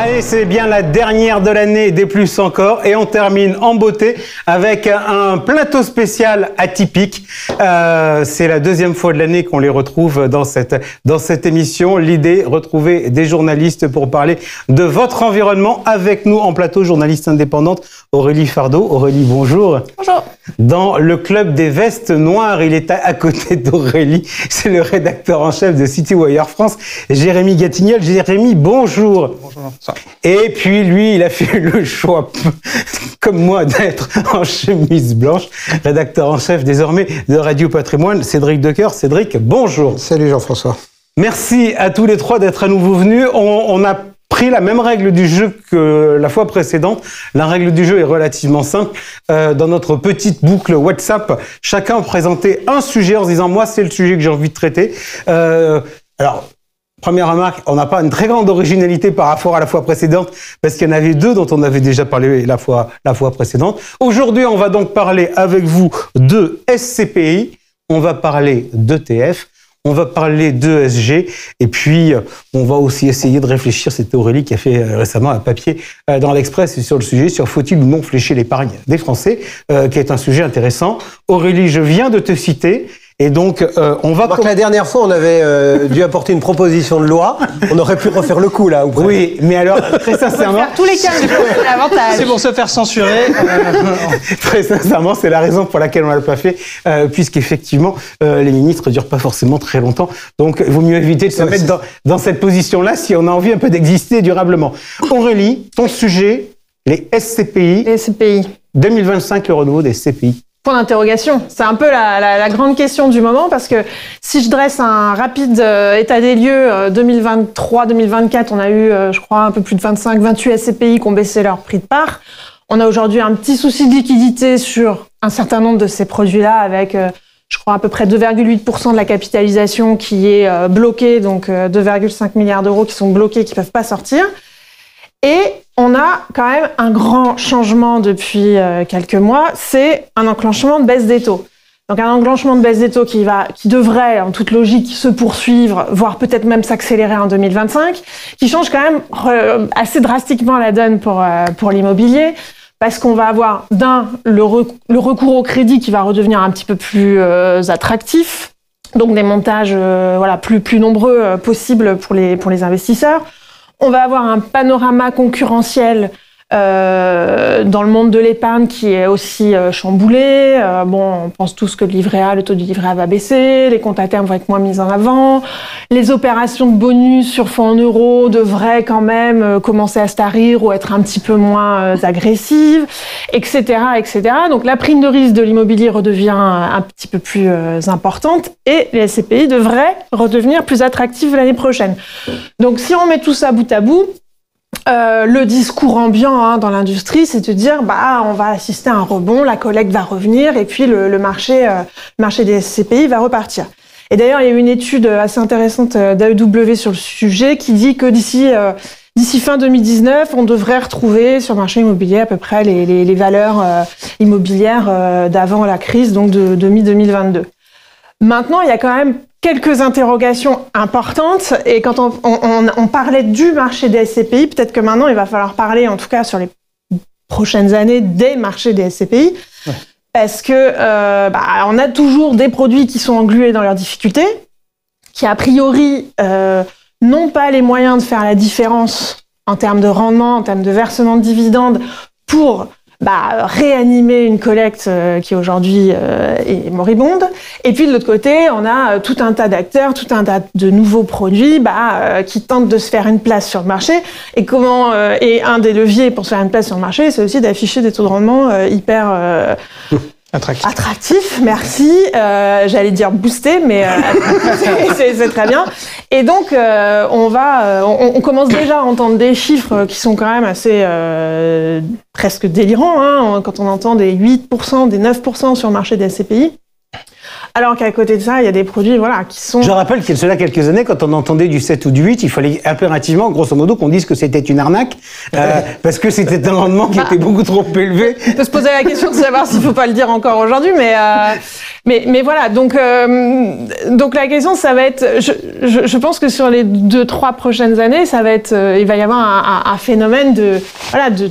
Allez, c'est bien la dernière de l'année, des plus encore, et on termine en beauté avec un plateau spécial atypique. C'est la deuxième fois de l'année qu'on les retrouve dans cette émission. L'idée, retrouver des journalistes pour parler de votre environnement. Avec nous en plateau, journaliste indépendante Aurélie Fardeau. Aurélie, bonjour. Bonjour. Dans le club des vestes noires, il est à côté d'Aurélie. C'est le rédacteur en chef de Citywire France, Jérémy Gatignol. Jérémy, bonjour. Bonjour. Et puis lui, il a fait le choix, comme moi, d'être en chemise blanche. Rédacteur en chef désormais de Radio Patrimoine, Cédric Decoeur. Cédric, bonjour. Salut Jean-François. Merci à tous les trois d'être à nouveau venus. On a pris la même règle du jeu que la fois précédente. La règle du jeu est relativement simple. Dans notre petite boucle WhatsApp, chacun présentait un sujet en se disant « moi, c'est le sujet que j'ai envie de traiter ». Alors, première remarque, on n'a pas une très grande originalité par rapport à la fois précédente, parce qu'il y en avait deux dont on avait déjà parlé la fois précédente. Aujourd'hui, on va donc parler avec vous de SCPI, on va parler d'ETF, on va parler d'ESG, et puis on va aussi essayer de réfléchir, c'était Aurélie qui a fait récemment un papier dans l'Express sur le sujet, sur faut-il ou non flécher l'épargne des Français, qui est un sujet intéressant. Aurélie, je viens de te citer. Et donc, on va... La dernière fois, on avait dû apporter une proposition de loi. On aurait pu refaire le coup, là. Ou près. Oui, mais alors, très sincèrement... Faire tous les cas, c'est l'avantage. C'est pour se faire censurer. Très sincèrement, c'est la raison pour laquelle on ne l'a pas fait, puisqu'effectivement, les ministres ne durent pas forcément très longtemps. Donc, il vaut mieux éviter de se mettre dans cette position-là si on a envie un peu d'exister durablement. Aurélie, ton sujet, les SCPI. Les SCPI. 2025, le renouveau des SCPI. Point d'interrogation. C'est un peu la grande question du moment parce que si je dresse un rapide état des lieux 2023-2024, on a eu, je crois, un peu plus de 28 SCPI qui ont baissé leur prix de part. On a aujourd'hui un petit souci de liquidité sur un certain nombre de ces produits-là avec, je crois, à peu près 2,8% de la capitalisation qui est bloquée, donc 2,5 milliards d'euros qui sont bloqués, qui peuvent pas sortir. Et on a quand même un grand changement depuis quelques mois, c'est un enclenchement de baisse des taux. Donc un enclenchement de baisse des taux qui devrait, en toute logique, se poursuivre, voire peut-être même s'accélérer en 2025, qui change quand même assez drastiquement la donne pour l'immobilier, parce qu'on va avoir le recours au crédit qui va redevenir un petit peu plus attractif, donc des montages plus nombreux possibles pour les investisseurs. On va avoir un panorama concurrentiel dans le monde de l'épargne qui est aussi chamboulé. On pense tous que le taux du livret A va baisser, les comptes à terme vont être moins mis en avant, les opérations de bonus sur fonds en euros devraient quand même commencer à se tarir ou être un petit peu moins agressives, etc., etc. Donc la prime de risque de l'immobilier redevient un petit peu plus importante et les SCPI devraient redevenir plus attractives l'année prochaine. Donc si on met tout ça bout à bout, le discours ambiant dans l'industrie, c'est de dire on va assister à un rebond, la collecte va revenir et puis le marché des SCPI va repartir. Et d'ailleurs, il y a eu une étude assez intéressante d'AEW sur le sujet qui dit que d'ici fin 2019, on devrait retrouver sur le marché immobilier à peu près les valeurs immobilières d'avant la crise, donc de mi-2022. Maintenant, il y a quand même quelques interrogations importantes et quand on parlait du marché des SCPI, peut-être que maintenant il va falloir parler, en tout cas sur les prochaines années, des marchés des SCPI, parce que on a toujours des produits qui sont englués dans leurs difficultés, qui a priori n'ont pas les moyens de faire la différence en termes de rendement, en termes de versement de dividendes pour réanimer une collecte qui aujourd'hui est moribonde. Et puis de l'autre côté, on a tout un tas d'acteurs, tout un tas de nouveaux produits qui tentent de se faire une place sur le marché. Et un des leviers pour se faire une place sur le marché, c'est aussi d'afficher des taux de rendement hyper attractif, merci. J'allais dire boosté, mais c'est très bien. Et donc, on commence déjà à entendre des chiffres qui sont quand même assez presque délirants, quand on entend des 8%, des 9% sur le marché des SCPI. Alors qu'à côté de ça, il y a des produits qui sont... Je rappelle qu'il y a cela quelques années, quand on entendait du 7 ou du 8, il fallait impérativement, grosso modo, qu'on dise que c'était une arnaque, parce que c'était un rendement qui était beaucoup trop élevé. On peut se poser la question de savoir s'il ne faut pas le dire encore aujourd'hui, mais voilà. Donc la question, ça va être... Je pense que sur les 2-3 prochaines années, ça va être... il va y avoir un phénomène de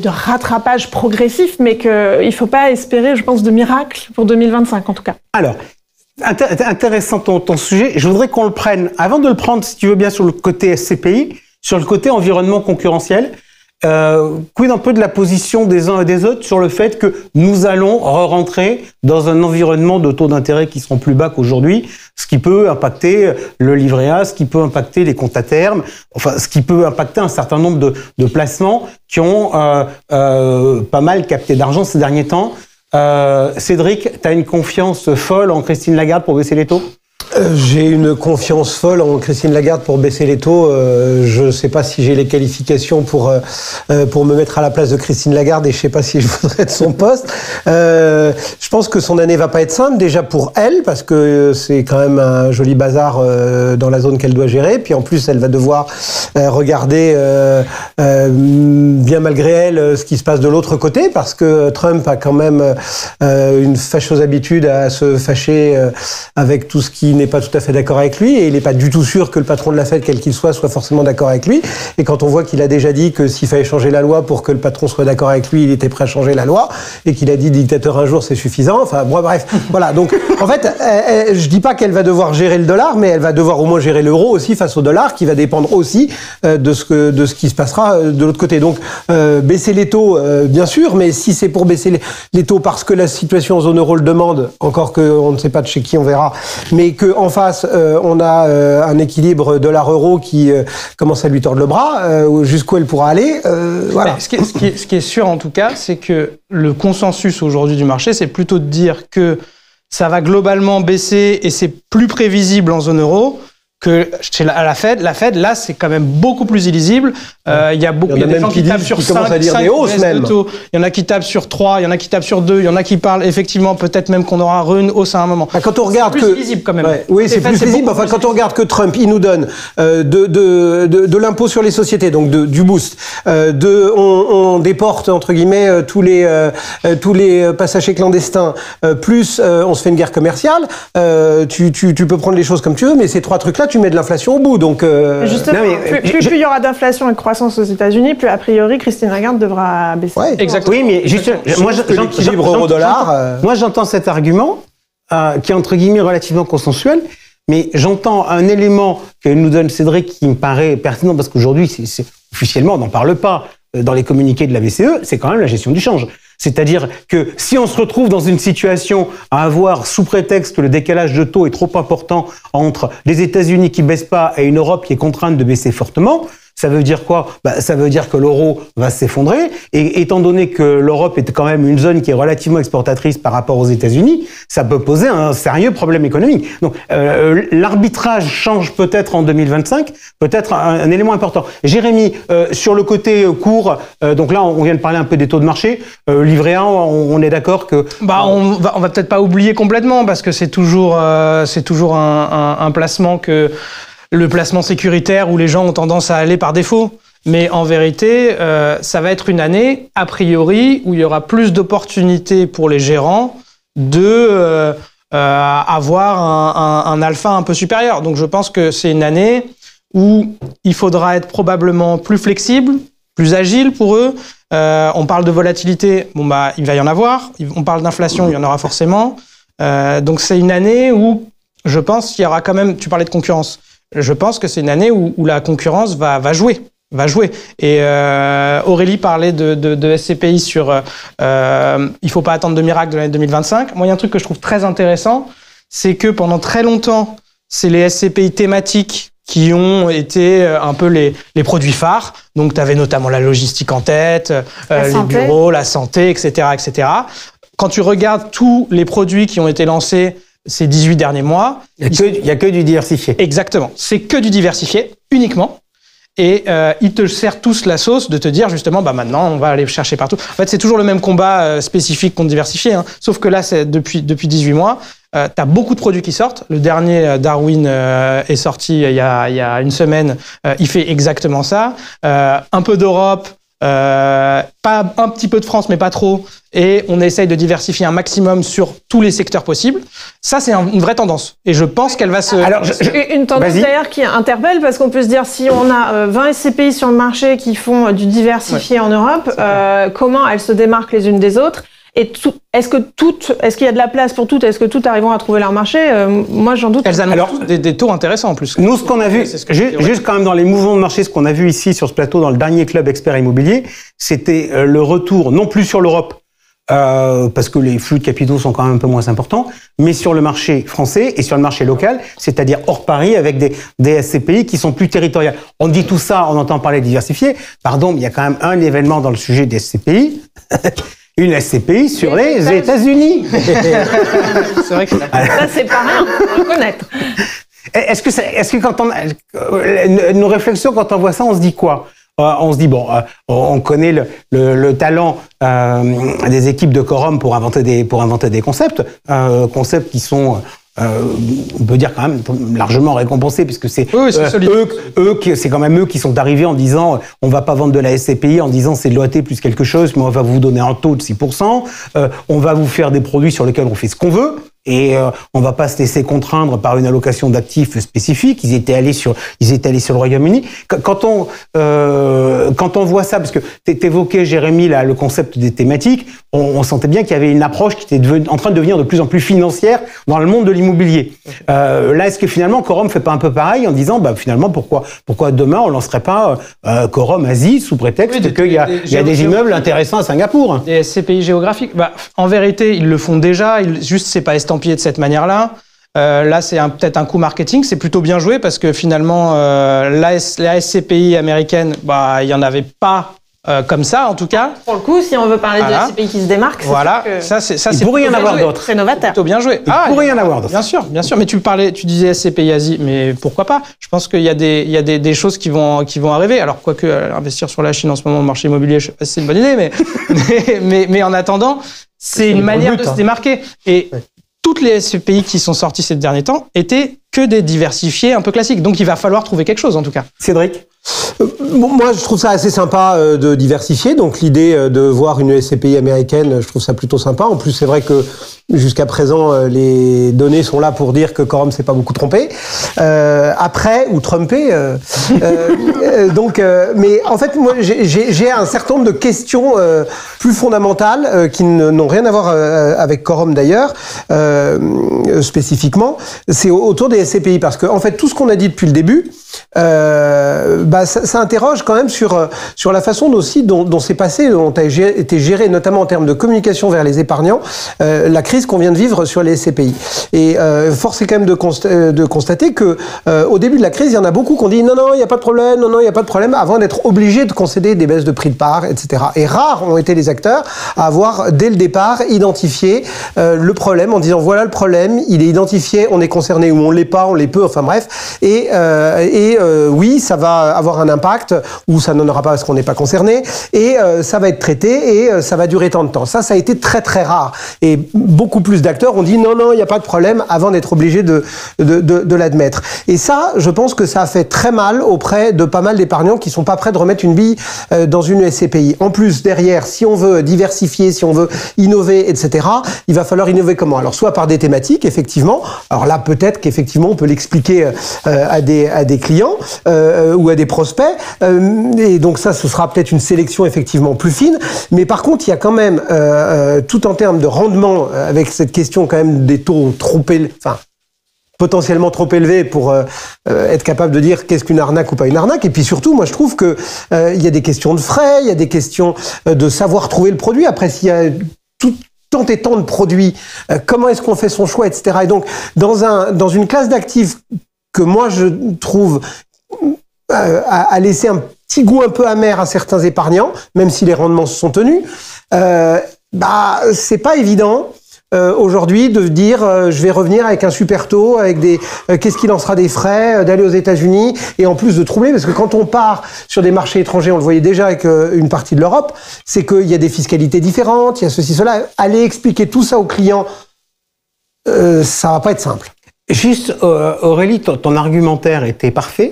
rattrapage progressif, mais qu'il ne faut pas espérer, je pense, de miracle pour 2025, en tout cas. Alors... Intéressant ton sujet. Je voudrais qu'on le prenne, avant de le prendre, si tu veux bien, sur le côté SCPI, sur le côté environnement concurrentiel. Quid un peu de la position des uns et des autres sur le fait que nous allons rentrer dans un environnement de taux d'intérêt qui seront plus bas qu'aujourd'hui, ce qui peut impacter le livret A, ce qui peut impacter les comptes à terme, enfin ce qui peut impacter un certain nombre de placements qui ont pas mal capté d'argent ces derniers temps. Cédric, tu as une confiance folle en Christine Lagarde pour baisser les taux ? J'ai une confiance folle en Christine Lagarde pour baisser les taux. Je ne sais pas si j'ai les qualifications pour me mettre à la place de Christine Lagarde et je ne sais pas si je voudrais être son poste. Je pense que son année va pas être simple, déjà pour elle, parce que c'est quand même un joli bazar dans la zone qu'elle doit gérer. Puis en plus, elle va devoir regarder bien malgré elle ce qui se passe de l'autre côté, parce que Trump a quand même une fâcheuse habitude à se fâcher avec tout ce qui n'est pas tout à fait d'accord avec lui, et il n'est pas du tout sûr que le patron de la Fed, quel qu'il soit forcément d'accord avec lui. Et quand on voit qu'il a déjà dit que s'il fallait changer la loi pour que le patron soit d'accord avec lui, il était prêt à changer la loi, et qu'il a dit dictateur un jour, c'est suffisant. Enfin, bref, voilà. Donc, en fait, je dis pas qu'elle va devoir gérer le dollar, mais elle va devoir au moins gérer l'euro aussi face au dollar, qui va dépendre aussi de ce qui se passera de l'autre côté. Donc, baisser les taux, bien sûr, mais si c'est pour baisser les taux parce que la situation en zone euro le demande, encore qu'on ne sait pas de chez qui on verra, mais que en face on a un équilibre dollar-euro qui commence à lui tordre le bras, jusqu'où elle pourra aller, voilà. Ce qui est sûr en tout cas, c'est que le consensus aujourd'hui du marché, c'est plutôt de dire que ça va globalement baisser et c'est plus prévisible en zone euro que chez la Fed. La Fed, là, c'est quand même beaucoup plus illisible. Il y a des gens qui tapent sur 5 de taux. Il y en a qui tapent sur 3, il y en a qui tapent sur 2, il y en a qui parlent effectivement peut-être même qu'on aura une hausse à un moment. Quand on regarde c'est plus lisible quand même. Ouais, oui, c'est plus lisible. Enfin, quand on regarde que Trump, il nous donne de l'impôt sur les sociétés, donc du boost. On déporte entre guillemets tous les passagers clandestins. Plus on se fait une guerre commerciale. Tu peux prendre les choses comme tu veux, mais ces trois trucs-là, tu mets de l'inflation au bout, donc... Justement, plus il y aura d'inflation et de croissance aux États-Unis, plus a priori Christine Lagarde devra baisser. Ouais, exactement. Oui, mais juste, moi j'entends cet argument qui est entre guillemets relativement consensuel, mais j'entends un élément que nous donne Cédric qui me paraît pertinent parce qu'aujourd'hui, officiellement, on n'en parle pas dans les communiqués de la BCE, c'est quand même la gestion du change. C'est-à-dire que si on se retrouve dans une situation à avoir, sous prétexte que le décalage de taux est trop important entre les États-Unis qui baissent pas et une Europe qui est contrainte de baisser fortement, ça veut dire quoi ? Ça veut dire que l'euro va s'effondrer. Et étant donné que l'Europe est quand même une zone qui est relativement exportatrice par rapport aux États-Unis, ça peut poser un sérieux problème économique. Donc, l'arbitrage change peut-être en 2025, peut-être un élément important. Jérémy, sur le côté court, donc là, on vient de parler un peu des taux de marché. Livret A, on est d'accord que... on va peut-être pas oublier complètement parce que c'est toujours un placement que... Le placement sécuritaire où les gens ont tendance à aller par défaut. Mais en vérité, ça va être une année, a priori, où il y aura plus d'opportunités pour les gérants de avoir un alpha un peu supérieur. Donc je pense que c'est une année où il faudra être probablement plus flexible, plus agile pour eux. On parle de volatilité, il va y en avoir. On parle d'inflation, il y en aura forcément. Donc c'est une année où je pense qu'il y aura quand même... Tu parlais de concurrence. Je pense que c'est une année où la concurrence va jouer. Et Aurélie parlait de SCPI sur il faut pas attendre de miracle de l'année 2025. Moi, il y a un truc que je trouve très intéressant, c'est que pendant très longtemps, c'est les SCPI thématiques qui ont été un peu les produits phares. Donc, tu avais notamment la logistique en tête, les bureaux, la santé, etc., etc. Quand tu regardes tous les produits qui ont été lancés ces 18 derniers mois... Il y a que du diversifié. Exactement. C'est que du diversifié, uniquement. Et ils te serrent tous la sauce de te dire, justement, maintenant, on va aller chercher partout. En fait, c'est toujours le même combat spécifique contre diversifié. Sauf que là, c'est depuis 18 mois. t'as beaucoup de produits qui sortent. Le dernier, Darwin, est sorti il y a une semaine. Il fait exactement ça. Un peu d'Europe, pas un petit peu de France, mais pas trop. Et on essaye de diversifier un maximum sur tous les secteurs possibles. Ça, c'est une vraie tendance. Et je pense qu'elle va se... Alors, une tendance d'ailleurs qui interpelle, parce qu'on peut se dire, si on a 20 SCPI sur le marché qui font du diversifié en Europe, comment elles se démarquent les unes des autres? Et est-ce qu'il y a de la place pour toutes? Est-ce que toutes arriveront à trouver leur marché? Moi, j'en doute. Elles annoncent des taux intéressants en plus. Nous, ce qu'on a vu, juste quand même dans les mouvements de marché, ce qu'on a vu ici sur ce plateau dans le dernier club expert immobilier, c'était le retour, non plus sur l'Europe, parce que les flux de capitaux sont quand même un peu moins importants, mais sur le marché français et sur le marché local, c'est-à-dire hors Paris, avec des SCPI qui sont plus territoriales. On dit tout ça, on entend parler de diversifié. Pardon, mais il y a quand même un événement dans le sujet des SCPI. Une SCPI sur les États-Unis. C'est vrai que ça, c'est pas rien, faut le reconnaître. Est-ce que quand nos réflexions, quand on voit ça, on se dit quoi? On se dit, bon, on connaît le talent des équipes de Quorum pour inventer des concepts, concepts qui sont... on peut dire quand même largement récompensés, puisque c'est c'est quand même eux qui sont arrivés en disant on va pas vendre de la SCPI en disant c'est de l'OAT plus quelque chose, mais on va vous donner un taux de 6%, on va vous faire des produits sur lesquels on fait ce qu'on veut. Et on va pas se laisser contraindre par une allocation d'actifs spécifique. Ils étaient allés sur le Royaume-Uni. Quand on voit ça, parce que t'évoquais, Jérémy, là, le concept des thématiques, on sentait bien qu'il y avait une approche qui était en train de devenir de plus en plus financière dans le monde de l'immobilier. Là, est-ce que finalement Quorum fait pas un peu pareil en disant, bah finalement, pourquoi demain on lancerait pas Quorum Asie sous prétexte qu'il y a des immeubles intéressants à Singapour? Des SCPI géographiques. Bah, en vérité, ils le font déjà. Juste, c'est pas estampillé de cette manière-là. Là, c'est peut-être un coup marketing. C'est plutôt bien joué parce que finalement, la SCPI américaine, bah, il y en avait pas comme ça, en tout cas. Pour le coup, si on veut parler de SCPI qui se démarque, voilà, c'est ça, il pourrait y en avoir d'autres. C'est novateur. Plutôt bien joué. Il pourrait y en avoir d'autres. Bien sûr. Mais tu disais SCPI Asie, mais pourquoi pas? Je pense qu'il y a des choses qui vont arriver. Alors, quoique investir sur la Chine en ce moment, le marché immobilier, je sais pas si c'est une bonne idée, mais en attendant, c'est une manière de se démarquer. Et toutes les SCPI qui sont sorties ces derniers temps étaient que des diversifiés un peu classiques. Donc, il va falloir trouver quelque chose, en tout cas. Cédric? Moi, je trouve ça assez sympa de diversifier. Donc, l'idée de voir une SCPI américaine, je trouve ça plutôt sympa. En plus, c'est vrai que jusqu'à présent, les données sont là pour dire que Quorum s'est pas beaucoup trompé. Après, ou trompé. Mais en fait, moi, j'ai un certain nombre de questions plus fondamentales qui n'ont rien à voir avec Quorum d'ailleurs, spécifiquement. C'est autour des SCPI, parce que en fait, tout ce qu'on a dit depuis le début, ça interroge quand même sur la façon aussi dont c'est passé, dont a été géré, notamment en termes de communication vers les épargnants, la crise qu'on vient de vivre sur les SCPI. Et force est quand même de constater que au début de la crise, il y en a beaucoup qui ont dit non, il n'y a pas de problème, non, il n'y a pas de problème, avant d'être obligés de concéder des baisses de prix de part, etc. Et rares ont été les acteurs à avoir, dès le départ, identifié le problème en disant voilà le problème, il est identifié, on est concerné ou on l'est pas, on l'est peu, enfin bref. Et oui, ça va avoir un impact, ou ça n'en aura pas parce qu'on n'est pas concerné, et ça va être traité, et ça va durer tant de temps. Ça a été très très rare. Et beaucoup plus d'acteurs ont dit non, il n'y a pas de problème, avant d'être obligés de l'admettre. Et ça, je pense que ça a fait très mal auprès de pas mal d'épargnants qui sont pas prêts de remettre une bille dans une SCPI. En plus, derrière, si on veut diversifier, si on veut innover, etc., il va falloir innover comment? Alors, soit par des thématiques, effectivement. Alors là, peut-être qu'effectivement, on peut l'expliquer à des clients ou à des prospects. Et donc ça, ce sera peut-être une sélection effectivement plus fine. Mais par contre, il y a quand même, tout en termes de rendement, avec cette question quand même des taux trop élevés, enfin, potentiellement trop élevés pour être capable de dire qu'est-ce qu'une arnaque ou pas une arnaque. Et puis surtout, moi je trouve que il y a des questions de frais, il y a des questions de savoir trouver le produit. Après, s'il y a tant et tant de produits, comment est-ce qu'on fait son choix, etc. Et donc, dans une classe d'actifs que moi je trouve à laisser un petit goût un peu amer à certains épargnants, même si les rendements se sont tenus, c'est pas évident aujourd'hui de dire je vais revenir avec un super taux, avec des qu'est-ce qu'il en sera des frais d'aller aux États-Unis, et en plus de troubler, parce que quand on part sur des marchés étrangers, on le voyait déjà avec une partie de l'Europe, c'est qu'il y a des fiscalités différentes, il y a ceci, cela. Aller expliquer tout ça aux clients ça va pas être simple. Juste, Aurélie, ton argumentaire était parfait.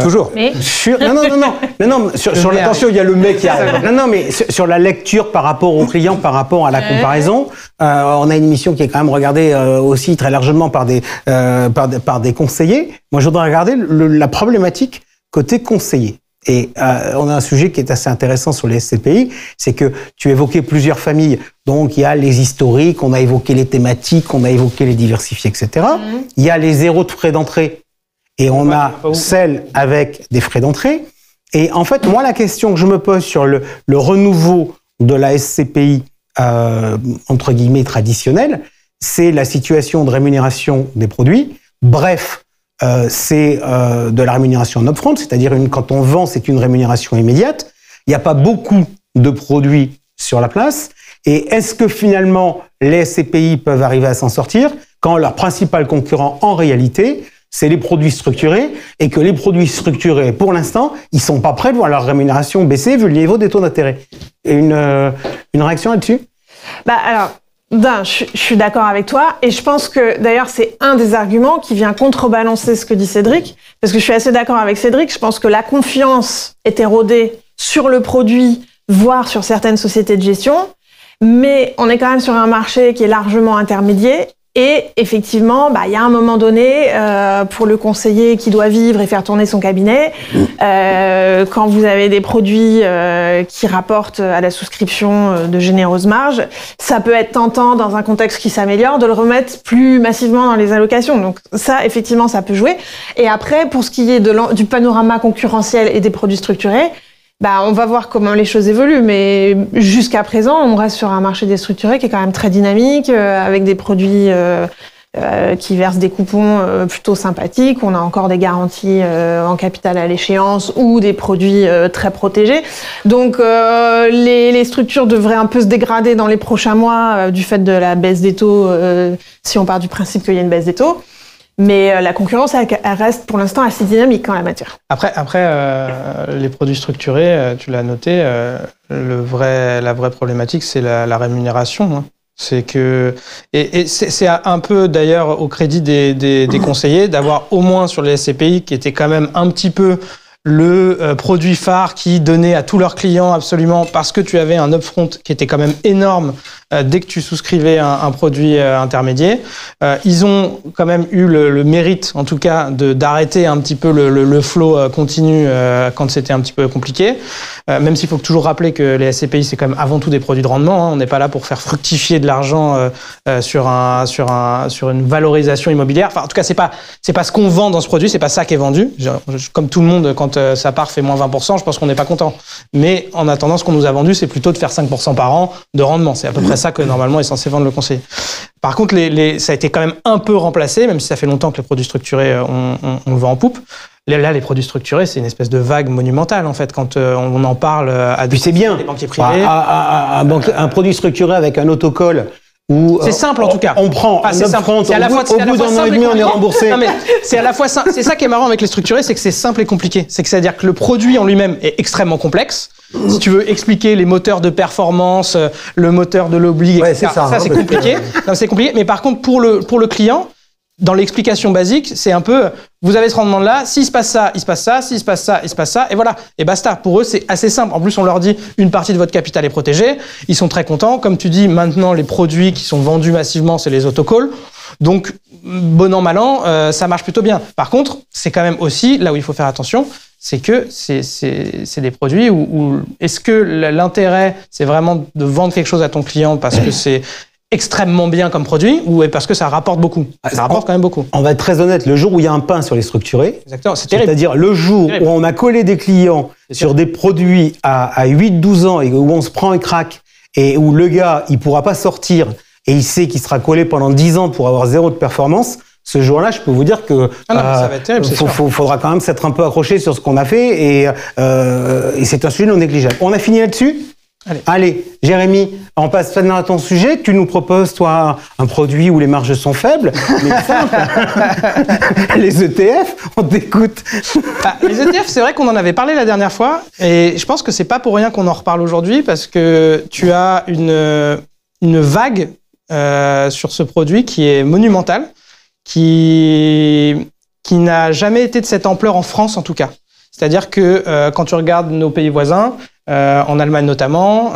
Toujours. Mais Sur attention, il y a le mec qui arrive. Non, mais sur la lecture par rapport aux clients, par rapport à la comparaison, on a une émission qui est quand même regardée aussi très largement par des conseillers. Moi, je voudrais regarder la problématique côté conseiller. Et on a un sujet qui est assez intéressant sur les SCPI, c'est que tu évoquais plusieurs familles. Donc, il y a les historiques, on a évoqué les thématiques, on a évoqué les diversifiés, etc. Il y a les zéros de frais d'entrée. Et on a celles avec des frais d'entrée. Et en fait, moi, la question que je me pose sur le renouveau de la SCPI, entre guillemets, traditionnelle, c'est la situation de rémunération des produits. Bref, c'est de la rémunération en upfront, c'est-à-dire quand on vend, c'est une rémunération immédiate. Il n'y a pas beaucoup de produits sur la place. Et est-ce que finalement, les SCPI peuvent arriver à s'en sortir quand leur principal concurrent, en réalité, c'est les produits structurés, et que les produits structurés, pour l'instant, ils sont pas prêts de voir leur rémunération baisser vu le niveau des taux d'intérêt. Et une réaction là-dessus? Alors, je suis d'accord avec toi, et je pense que d'ailleurs c'est un des arguments qui vient contrebalancer ce que dit Cédric, parce que je suis assez d'accord avec Cédric. Je pense que la confiance est érodée sur le produit, voire sur certaines sociétés de gestion, mais on est quand même sur un marché qui est largement intermédiaire. Et effectivement, il y a un moment donné, pour le conseiller qui doit vivre et faire tourner son cabinet, quand vous avez des produits qui rapportent à la souscription de généreuses marges, ça peut être tentant, dans un contexte qui s'améliore, de le remettre plus massivement dans les allocations. Donc ça, effectivement, ça peut jouer. Et après, pour ce qui est du panorama concurrentiel et des produits structurés, on va voir comment les choses évoluent, mais jusqu'à présent, on reste sur un marché déstructuré qui est quand même très dynamique, avec des produits qui versent des coupons plutôt sympathiques. On a encore des garanties en capital à l'échéance ou des produits très protégés. Donc les structures devraient un peu se dégrader dans les prochains mois du fait de la baisse des taux, si on part du principe qu'il y a une baisse des taux. Mais la concurrence, elle reste pour l'instant assez dynamique en la matière. Après, les produits structurés, tu l'as noté, la vraie problématique, c'est la rémunération. Hein. C'est que et c'est un peu d'ailleurs au crédit des conseillers d'avoir au moins sur les SCPI qui était quand même un petit peu le produit phare qui donnait à tous leurs clients absolument, parce que tu avais un upfront qui était quand même énorme dès que tu souscrivais un produit intermédiaire. Ils ont quand même eu le mérite, en tout cas, d'arrêter un petit peu le flow continu quand c'était un petit peu compliqué. Même s'il faut toujours rappeler que les SCPI, c'est quand même avant tout des produits de rendement. Hein. On n'est pas là pour faire fructifier de l'argent sur une valorisation immobilière. Enfin, en tout cas, c'est pas ce qu'on vend dans ce produit, c'est pas ça qui est vendu. Comme tout le monde, quand sa part fait moins 20%, je pense qu'on n'est pas content. Mais en attendant, ce qu'on nous a vendu, c'est plutôt de faire 5% par an de rendement. C'est à peu près ça que normalement est censé vendre le conseiller. Par contre, ça a été quand même un peu remplacé, même si ça fait longtemps que les produits structurés, on le vend en poupe. Là, les produits structurés, c'est une espèce de vague monumentale, en fait, quand on en parle à des banquiers privés. Un produit structuré avec un autocolle. C'est simple en tout cas. On prend un upfront, au bout d'un an et demi, on est remboursé. Non, mais c'est à la fois simple. C'est ça qui est marrant avec les structurés, c'est que c'est simple et compliqué. C'est-à-dire que le produit en lui-même est extrêmement complexe. Si tu veux expliquer les moteurs de performance, le moteur de l'oblig, etc. Ça c'est compliqué. Non, c'est compliqué. Mais par contre, pour le client, dans l'explication basique, c'est un peu, vous avez ce rendement-là, s'il se passe ça, il se passe ça, s'il se passe ça, il se passe ça, et voilà. Et basta. Pour eux, c'est assez simple. En plus, on leur dit, une partie de votre capital est protégée. Ils sont très contents. Comme tu dis, maintenant, les produits qui sont vendus massivement, c'est les autocalls. Donc, bon an, mal an, ça marche plutôt bien. Par contre, c'est quand même aussi, là où il faut faire attention, c'est que c'est des produits où est-ce que l'intérêt, c'est vraiment de vendre quelque chose à ton client parce que c'est extrêmement bien comme produit ou parce que ça rapporte beaucoup? Ça rapporte quand même beaucoup. On va être très honnête, le jour où il y a un pain sur les structurés, exactement, c'est terrible. C'est-à-dire le jour où on a collé des clients sur des produits à 8-12 ans et où on se prend un crack et où le gars, il pourra pas sortir et il sait qu'il sera collé pendant 10 ans pour avoir 0 de performance, ce jour-là, je peux vous dire que ça va être terrible, faudra quand même s'être un peu accroché sur ce qu'on a fait et c'est un sujet non négligeable. On a fini là-dessus? Allez, Jérémy, on passe maintenant à ton sujet. Tu nous proposes, toi, un produit où les marges sont faibles, mais simple. Les ETF, on t'écoute. Les ETF, c'est vrai qu'on en avait parlé la dernière fois, et je pense que c'est pas pour rien qu'on en reparle aujourd'hui, parce que tu as une vague sur ce produit qui est monumental, qui n'a jamais été de cette ampleur en France en tout cas. C'est-à-dire que quand tu regardes nos pays voisins, en Allemagne notamment,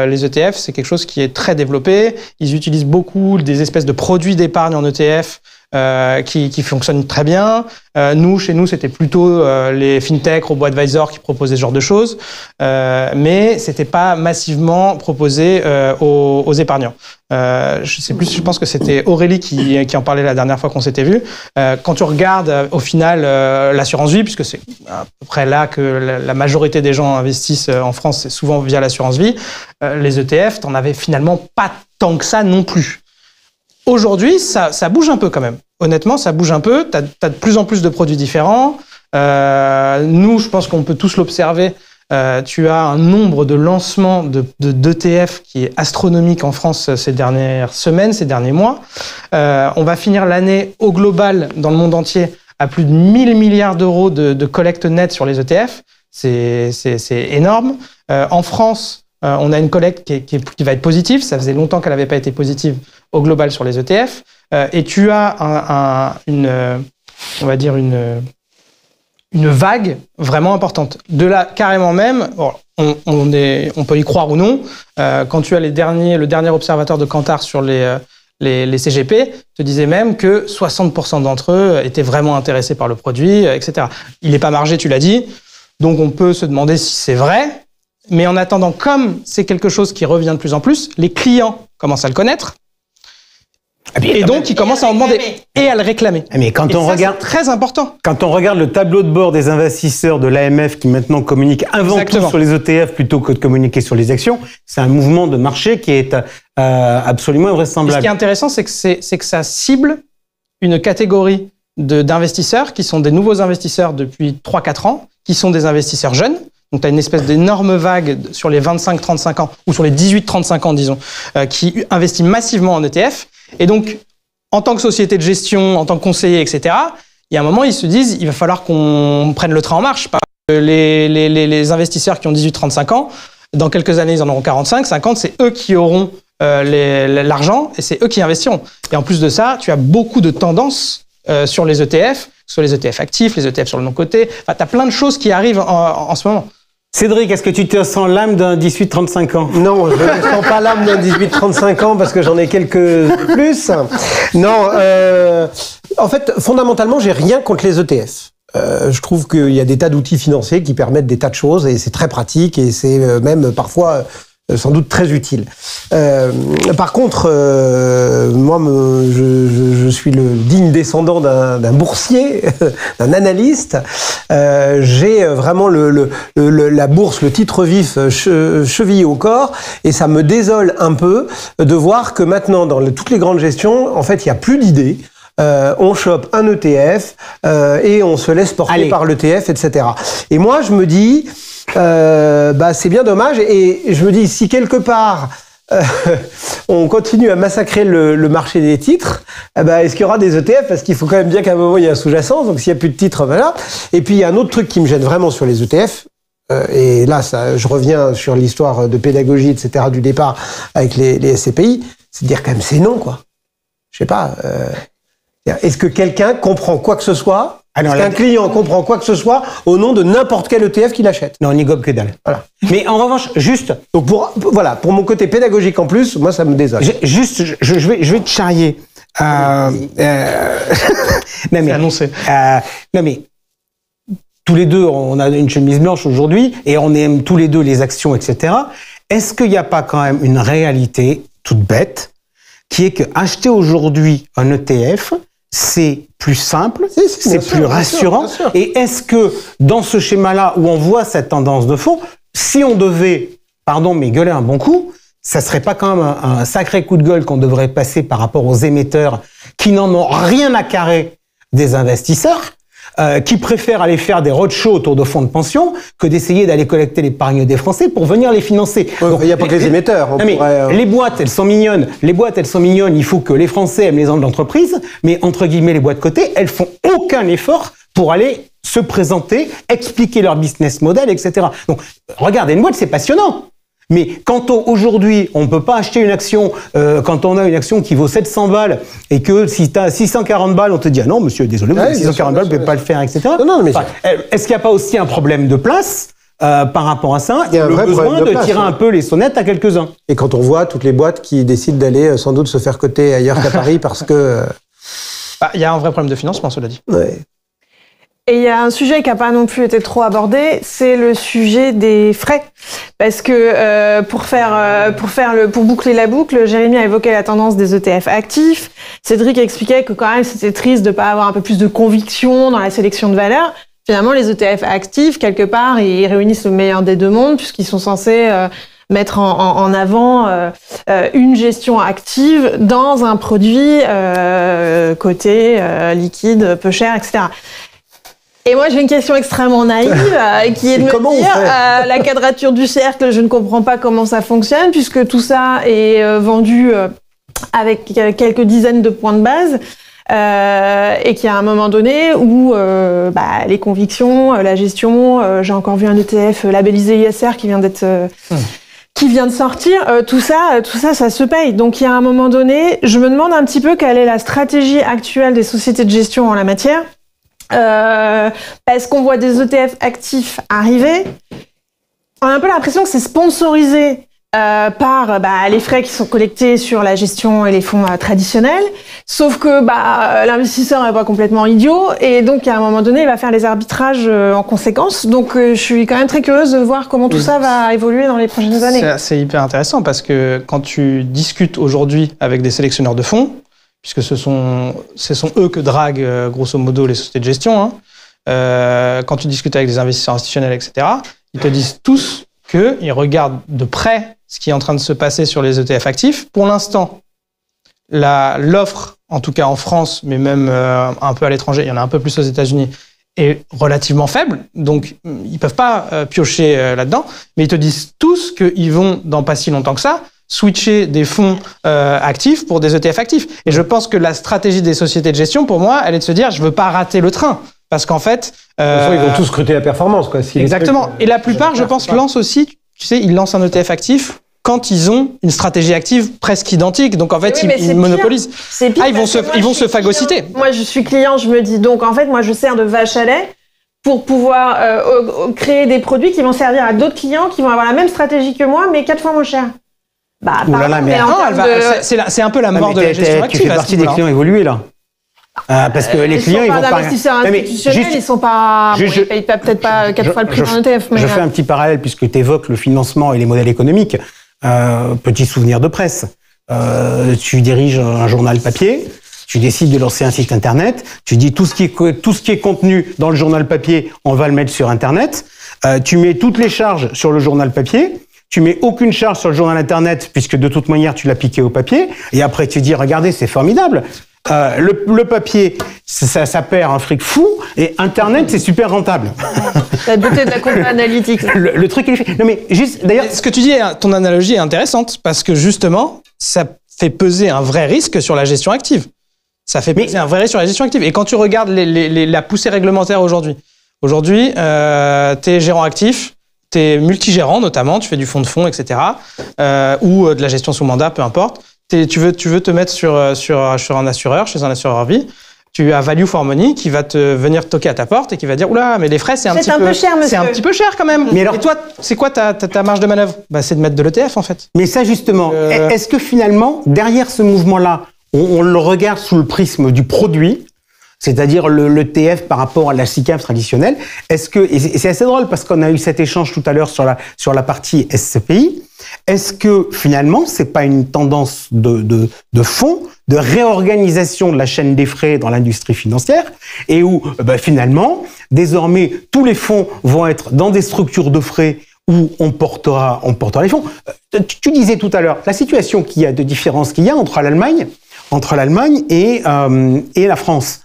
les ETF, c'est quelque chose qui est très développé. Ils utilisent beaucoup des espèces de produits d'épargne en ETF qui fonctionnent très bien. Chez nous, c'était plutôt les fintech, robo-advisors qui proposaient ce genre de choses, mais c'était pas massivement proposé aux épargnants. Je pense que c'était Aurélie qui en parlait la dernière fois qu'on s'était vu. Quand tu regardes au final l'assurance vie, puisque c'est à peu près là que la majorité des gens investissent en France, c'est souvent via l'assurance vie, les ETF, t'en avais finalement pas tant que ça non plus. Aujourd'hui, ça bouge un peu quand même. Honnêtement, ça bouge un peu. T'as de plus en plus de produits différents. Nous, je pense qu'on peut tous l'observer. Tu as un nombre de lancements d'ETF qui est astronomique en France ces dernières semaines, ces derniers mois. On va finir l'année au global, dans le monde entier, à plus de 1000 milliards d'euros de collecte nette sur les ETF. C'est énorme. En France, on a une collecte qui va être positive. Ça faisait longtemps qu'elle n'avait pas été positive au global sur les ETF. Et tu as on va dire une vague vraiment importante. De là, carrément même, on peut y croire ou non, quand tu as le dernier observateur de Kantar sur les CGP, te disait même que 60% d'entre eux étaient vraiment intéressés par le produit, etc. Il n'est pas margé, tu l'as dit, donc on peut se demander si c'est vrai, mais en attendant, comme c'est quelque chose qui revient de plus en plus, les clients commencent à le connaître, et donc, ils commencent à en demander et à le réclamer. Mais quand on regarde, c'est très important. Quand on regarde le tableau de bord des investisseurs de l'AMF qui maintenant communiquent avant tout sur les ETF plutôt que de communiquer sur les actions, c'est un mouvement de marché qui est absolument invraisemblable. Et ce qui est intéressant, c'est que ça cible une catégorie d'investisseurs qui sont des nouveaux investisseurs depuis 3-4 ans, qui sont des investisseurs jeunes. Donc, tu as une espèce d'énorme vague sur les 25-35 ans, ou sur les 18-35 ans, disons, qui investit massivement en ETF. Et donc, en tant que société de gestion, en tant que conseiller, etc., il y a un moment, ils se disent, il va falloir qu'on prenne le train en marche. Parce que les investisseurs qui ont 18-35 ans, dans quelques années, ils en auront 45, 50, c'est eux qui auront l'argent et c'est eux qui investiront. Et en plus de ça, tu as beaucoup de tendances sur les ETF, sur les ETF actifs, les ETF sur le non-coté. Enfin, tu as plein de choses qui arrivent en ce moment. Cédric, est-ce que tu te sens l'âme d'un 18-35 ans? Non, je ne sens pas l'âme d'un 18-35 ans parce que j'en ai quelques plus. Non, en fait, fondamentalement, j'ai rien contre les ETF. Je trouve qu'il y a des tas d'outils financiers qui permettent des tas de choses et c'est très pratique et c'est même parfois sans doute très utile. Par contre, moi, je suis le digne descendant d'un boursier, d'un analyste. J'ai vraiment la bourse, le titre vif chevillé au corps, et ça me désole un peu de voir que maintenant, dans toutes les grandes gestions, en fait, il n'y a plus d'idées. On chope un ETF et on se laisse porter par l'ETF, etc. Et moi, je me dis, c'est bien dommage. Et je me dis, si quelque part on continue à massacrer le marché des titres, est-ce qu'il y aura des ETF? Parce qu'il faut quand même bien qu'à un moment il y ait un sous-jacent. Donc s'il n'y a plus de titres, voilà. Et puis il y a un autre truc qui me gêne vraiment sur les ETF. Et là, je reviens sur l'histoire de pédagogie, etc. du départ avec les SCPI. C'est de dire quand même c'est non, quoi. Je sais pas. Est-ce que quelqu'un comprend quoi que ce soit? Est-ce qu'un client comprend quoi que ce soit au nom de n'importe quel ETF qu'il achète? Non, ni gobe que dalle. Voilà. Mais en revanche, juste... Donc pour mon côté pédagogique en plus, moi ça me désole. Je vais te charrier. Non, mais annoncé. Non mais tous les deux, on a une chemise blanche aujourd'hui et on aime tous les deux les actions, etc. Est-ce qu'il n'y a pas quand même une réalité toute bête qui est que acheter aujourd'hui un ETF, c'est plus simple, c'est plus rassurant. Bien sûr. Et est-ce que dans ce schéma-là où on voit cette tendance de fond, si on devait, pardon, mais gueuler un bon coup, ça serait pas quand même un sacré coup de gueule qu'on devrait passer par rapport aux émetteurs qui n'en ont rien à carrer des investisseurs, qui préfèrent aller faire des roadshows autour de fonds de pension que d'essayer d'aller collecter l'épargne des Français pour venir les financer. Il n'y a pas que les émetteurs. Les boîtes, elles sont mignonnes. Les boîtes, elles sont mignonnes. Il faut que les Français aiment les gens de l'entreprise. Mais entre guillemets, les boîtes cotées, elles font aucun effort pour aller se présenter, expliquer leur business model, etc. Donc, regardez une boîte, c'est passionnant. Mais quand aujourd'hui, on ne peut pas acheter une action, quand on a une action qui vaut 700 balles et que si tu as 640 balles, on te dit « Ah non, monsieur, désolé, vous avez 640 balles, vous ne pouvez pas le faire, etc. » mais est-ce qu'il n'y a pas aussi un problème de place par rapport à ça, il y a le besoin de place, tirer un peu les sonnettes à quelques-uns? Et quand on voit toutes les boîtes qui décident d'aller sans doute se faire coter ailleurs qu'à Paris parce que... Il y a un vrai problème de financement, cela dit. Ouais. Et il y a un sujet qui n'a pas non plus été trop abordé, c'est le sujet des frais. Parce que pour boucler la boucle, Jérémy a évoqué la tendance des ETF actifs. Cédric expliquait que quand même c'était triste de ne pas avoir un peu plus de conviction dans la sélection de valeurs. Finalement, les ETF actifs, quelque part, ils réunissent le meilleur des deux mondes puisqu'ils sont censés mettre en avant une gestion active dans un produit coté, liquide, peu cher, etc. Et moi, j'ai une question extrêmement naïve qui est de me dire, la quadrature du cercle, je ne comprends pas comment ça fonctionne puisque tout ça est vendu avec quelques dizaines de points de base et qu'il y a un moment donné où les convictions, la gestion, j'ai encore vu un ETF labellisé ISR qui vient de sortir, tout ça, ça se paye. Donc il y a un moment donné, je me demande un petit peu quelle est la stratégie actuelle des sociétés de gestion en la matière. Parce qu'on voit des ETF actifs arriver, on a un peu l'impression que c'est sponsorisé par les frais qui sont collectés sur la gestion et les fonds traditionnels, sauf que l'investisseur n'est pas complètement idiot et donc à un moment donné il va faire les arbitrages en conséquence. Donc je suis quand même très curieuse de voir comment tout ça va évoluer dans les prochaines années. C'est hyper intéressant parce que quand tu discutes aujourd'hui avec des sélectionneurs de fonds, puisque ce sont eux que draguent grosso modo les sociétés de gestion, quand tu discutes avec des investisseurs institutionnels, etc., ils te disent tous qu'ils regardent de près ce qui est en train de se passer sur les ETF actifs. Pour l'instant, l'offre, en tout cas en France, mais même un peu à l'étranger, il y en a un peu plus aux États-Unis, est relativement faible, donc ils peuvent pas piocher là-dedans, mais ils te disent tous qu'ils vont, dans pas si longtemps que ça, switcher des fonds actifs pour des ETF actifs. Et je pense que la stratégie des sociétés de gestion, pour moi, elle est de se dire, je veux pas rater le train. Parce qu'en fait... De toute façon, ils vont tous scruter la performance, quoi. Exactement. Et la plupart, je pense, lancent aussi, tu sais, ils lancent un ETF actif quand ils ont une stratégie active presque identique. Donc, en fait, ils monopolisent. C'est pire. Ils vont se phagocyter. Moi, je suis client, je me dis, donc, en fait, moi, je sers de vache à lait pour pouvoir créer des produits qui vont servir à d'autres clients qui vont avoir la même stratégie que moi, mais 4 fois moins cher. C'est un peu la mort de la gestion active. Tu fais partie des clients évolués, là. Parce que les clients, ils vont pas... investisseurs institutionnels, ils sont pas... ils payent peut-être pas 4 fois le prix d'un ETF. Je fais un petit parallèle, puisque tu évoques le financement et les modèles économiques. Petit souvenir de presse. Tu diriges un journal papier, tu décides de lancer un site Internet, tu dis tout ce qui est contenu dans le journal papier, on va le mettre sur Internet. Tu mets toutes les charges sur le journal papier. Tu mets aucune charge sur le journal Internet, puisque de toute manière, tu l'as piqué au papier. Et après, tu dis, regardez, c'est formidable. Le papier, ça perd un fric fou. Et Internet, c'est super rentable. La beauté de la compta analytique. Le truc, il est fait. Non, mais juste, d'ailleurs... Ce que tu dis, ton analogie est intéressante, parce que justement, ça fait peser un vrai risque sur la gestion active. Ça fait peser un vrai risque sur la gestion active. Et quand tu regardes la poussée réglementaire aujourd'hui, t'es gérant actif, t'es multigérant notamment, tu fais du fonds de fonds, etc. Ou de la gestion sous mandat, peu importe. Tu veux te mettre sur un assureur, chez un assureur vie. Tu as Value for Money qui va venir toquer à ta porte et qui va dire « Oula, mais les frais, c'est un petit peu cher, monsieur. C'est un petit peu cher quand même. » Mais alors, et toi, c'est quoi ta marge de manœuvre ? C'est de mettre de l'ETF en fait. Mais ça justement, est-ce que finalement, derrière ce mouvement-là, on le regarde sous le prisme du produit, c'est-à-dire l'ETF par rapport à la SICAV traditionnelle. Et c'est assez drôle parce qu'on a eu cet échange tout à l'heure sur la partie SCPI. Est-ce que finalement, c'est pas une tendance de fond, de réorganisation de la chaîne des frais dans l'industrie financière et où finalement, désormais, tous les fonds vont être dans des structures de frais où on portera les fonds. Tu disais tout à l'heure, la situation de différence qu'il y a entre l'Allemagne et la France.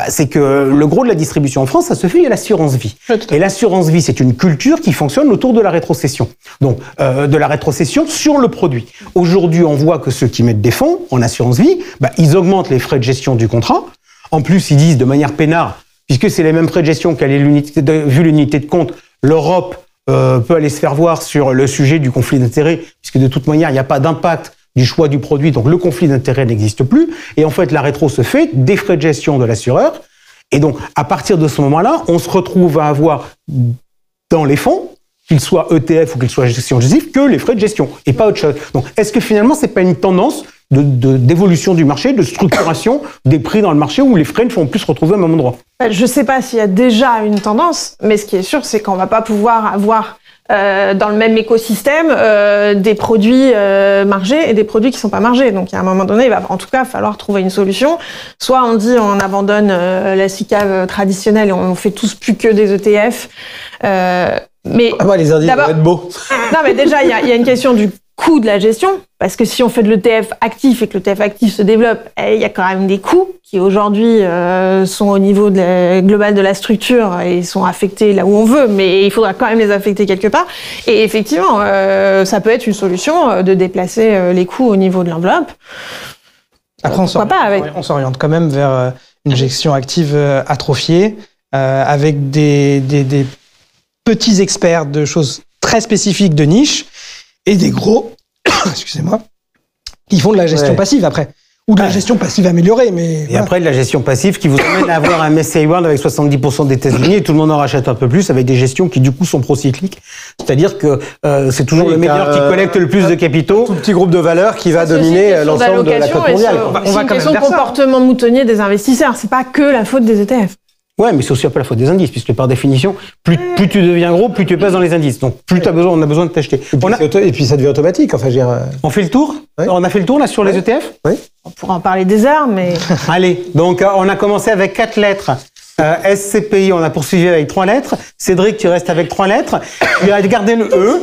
C'est que le gros de la distribution en France, ça se fait à l'assurance vie. Et l'assurance vie, c'est une culture qui fonctionne autour de la rétrocession. Donc, de la rétrocession sur le produit. Aujourd'hui, on voit que ceux qui mettent des fonds en assurance vie, ils augmentent les frais de gestion du contrat. En plus, ils disent de manière peinard, puisque c'est les mêmes frais de gestion vu l'unité de compte, l'Europe peut aller se faire voir sur le sujet du conflit d'intérêts, puisque de toute manière, il n'y a pas d'impact du choix du produit, donc le conflit d'intérêts n'existe plus. Et en fait, la rétro se fait des frais de gestion de l'assureur. Et donc, à partir de ce moment-là, on se retrouve à avoir dans les fonds, qu'ils soient ETF ou qu'ils soient gestion exclusive, que les frais de gestion et pas autre chose. Donc, est-ce que finalement, c'est pas une tendance d'évolution du marché, de structuration des prix dans le marché où les frais ne font plus se retrouver au même endroit? Je sais pas s'il y a déjà une tendance, mais ce qui est sûr, c'est qu'on va pas pouvoir avoir dans le même écosystème des produits margés et des produits qui sont pas margés. Donc, à un moment donné, il va en tout cas falloir trouver une solution. Soit on dit on abandonne la SICAV traditionnelle et on fait tous plus que des ETF. Mais les indices vont être beaux. Non, mais déjà, il y a une question du coût de la gestion, parce que si on fait de l'ETF actif et que l'ETF actif se développe, il y a quand même des coûts qui aujourd'hui sont au niveau global de la structure et sont affectés là où on veut, mais il faudra quand même les affecter quelque part. Et effectivement, ça peut être une solution de déplacer les coûts au niveau de l'enveloppe. Après, on s'oriente quand même vers une gestion active atrophiée, avec des petits experts de choses très spécifiques de niche et des gros, excusez-moi, qui font de la gestion passive après. Ou de la gestion passive améliorée. Mais et après, de la gestion passive qui vous amène à avoir un MSCI World avec 70% des États-Unis et tout le monde en rachète un peu plus avec des gestions qui, du coup, sont procycliques. C'est-à-dire que c'est toujours le meilleur qui collecte le plus de capitaux. Tout petit groupe de valeurs qui va dominer l'ensemble de la cote mondiale. C'est une question de comportement moutonnier des investisseurs. C'est pas que la faute des ETF. Ouais, mais c'est aussi un peu la faute des indices, puisque par définition, plus tu deviens gros, plus tu passes dans les indices. Donc, plus on a besoin de t'acheter. Et puis ça devient automatique. Enfin, je veux dire... On fait le tour? Ouais. On a fait le tour là sur les ETF? Oui. On pourra en parler des heures, mais... Allez, donc on a commencé avec 4 lettres. SCPI, on a poursuivi avec 3 lettres. Cédric, tu restes avec 3 lettres. Tu as gardé le E.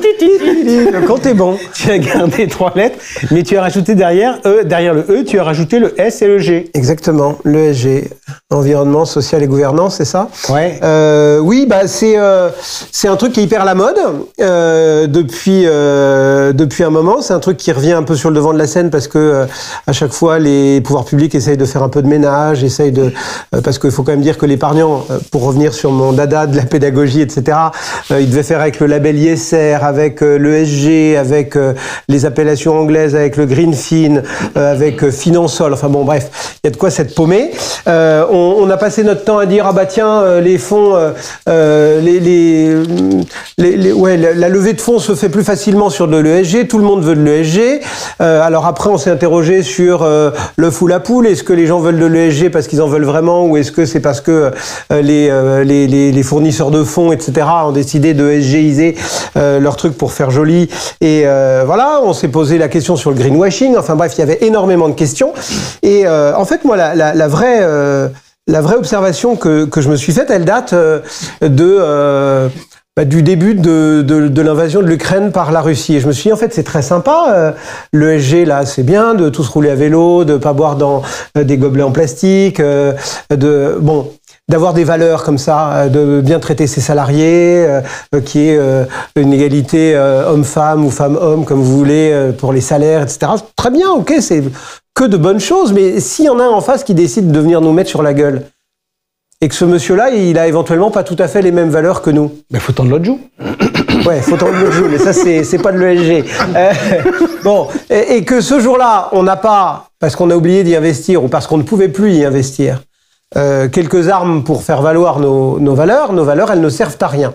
Le compte est bon. Tu as gardé 3 lettres, mais tu as rajouté derrière le E, tu as rajouté le S et le G. Exactement, le SG. Environnement, social et gouvernance, c'est ça? Ouais. Oui, c'est un truc qui est hyper à la mode depuis un moment. C'est un truc qui revient un peu sur le devant de la scène parce que à chaque fois les pouvoirs publics essayent de faire un peu de ménage, parce qu'il faut quand même dire que l'épargnant, pour revenir sur mon dada de la pédagogie, etc., il devait faire avec le label ISR, avec l'ESG, avec les appellations anglaises, avec le Greenfin, avec Finansol. Enfin bon, bref, il y a de quoi s'être paumé. On a passé notre temps à dire les fonds, la levée de fonds se fait plus facilement sur de l'ESG. Tout le monde veut de l'ESG. Alors après, on s'est interrogé sur l'œuf ou la poule. Est-ce que les gens veulent de l'ESG parce qu'ils en veulent vraiment, ou est-ce que c'est parce que les fournisseurs de fonds, etc., ont décidé de SGiser leur truc pour faire joli. Et voilà, on s'est posé la question sur le greenwashing. Enfin bref, il y avait énormément de questions. Et en fait, moi, la vraie observation que je me suis faite, elle date du début de l'invasion de l'Ukraine par la Russie. Et je me suis dit, en fait, c'est très sympa, l'ESG, là, c'est bien, de tous rouler à vélo, de pas boire dans des gobelets en plastique, d'avoir des valeurs comme ça, de bien traiter ses salariés, qui est une égalité homme-femme ou femme-homme, comme vous voulez, pour les salaires, etc. Très bien, ok, c'est que de bonnes choses, mais s'il y en a un en face qui décide de venir nous mettre sur la gueule, et que ce monsieur-là, il a éventuellement pas tout à fait les mêmes valeurs que nous. Ben, faut tendre l'autre joue. Ouais, faut tendre l'autre joue, mais ça, c'est pas de l'ESG. Et que ce jour-là, on n'a pas, parce qu'on a oublié d'y investir, ou parce qu'on ne pouvait plus y investir, quelques armes pour faire valoir nos valeurs, elles ne servent à rien.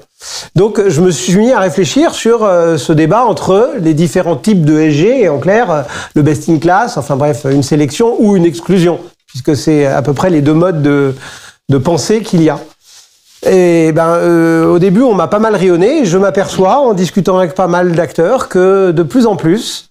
Donc, je me suis mis à réfléchir sur ce débat entre les différents types de ESG, et en clair, le best in class, enfin bref, une sélection ou une exclusion, puisque c'est à peu près les deux modes de pensée qu'il y a. Et au début, on m'a pas mal rayonné, et je m'aperçois, en discutant avec pas mal d'acteurs, que de plus en plus,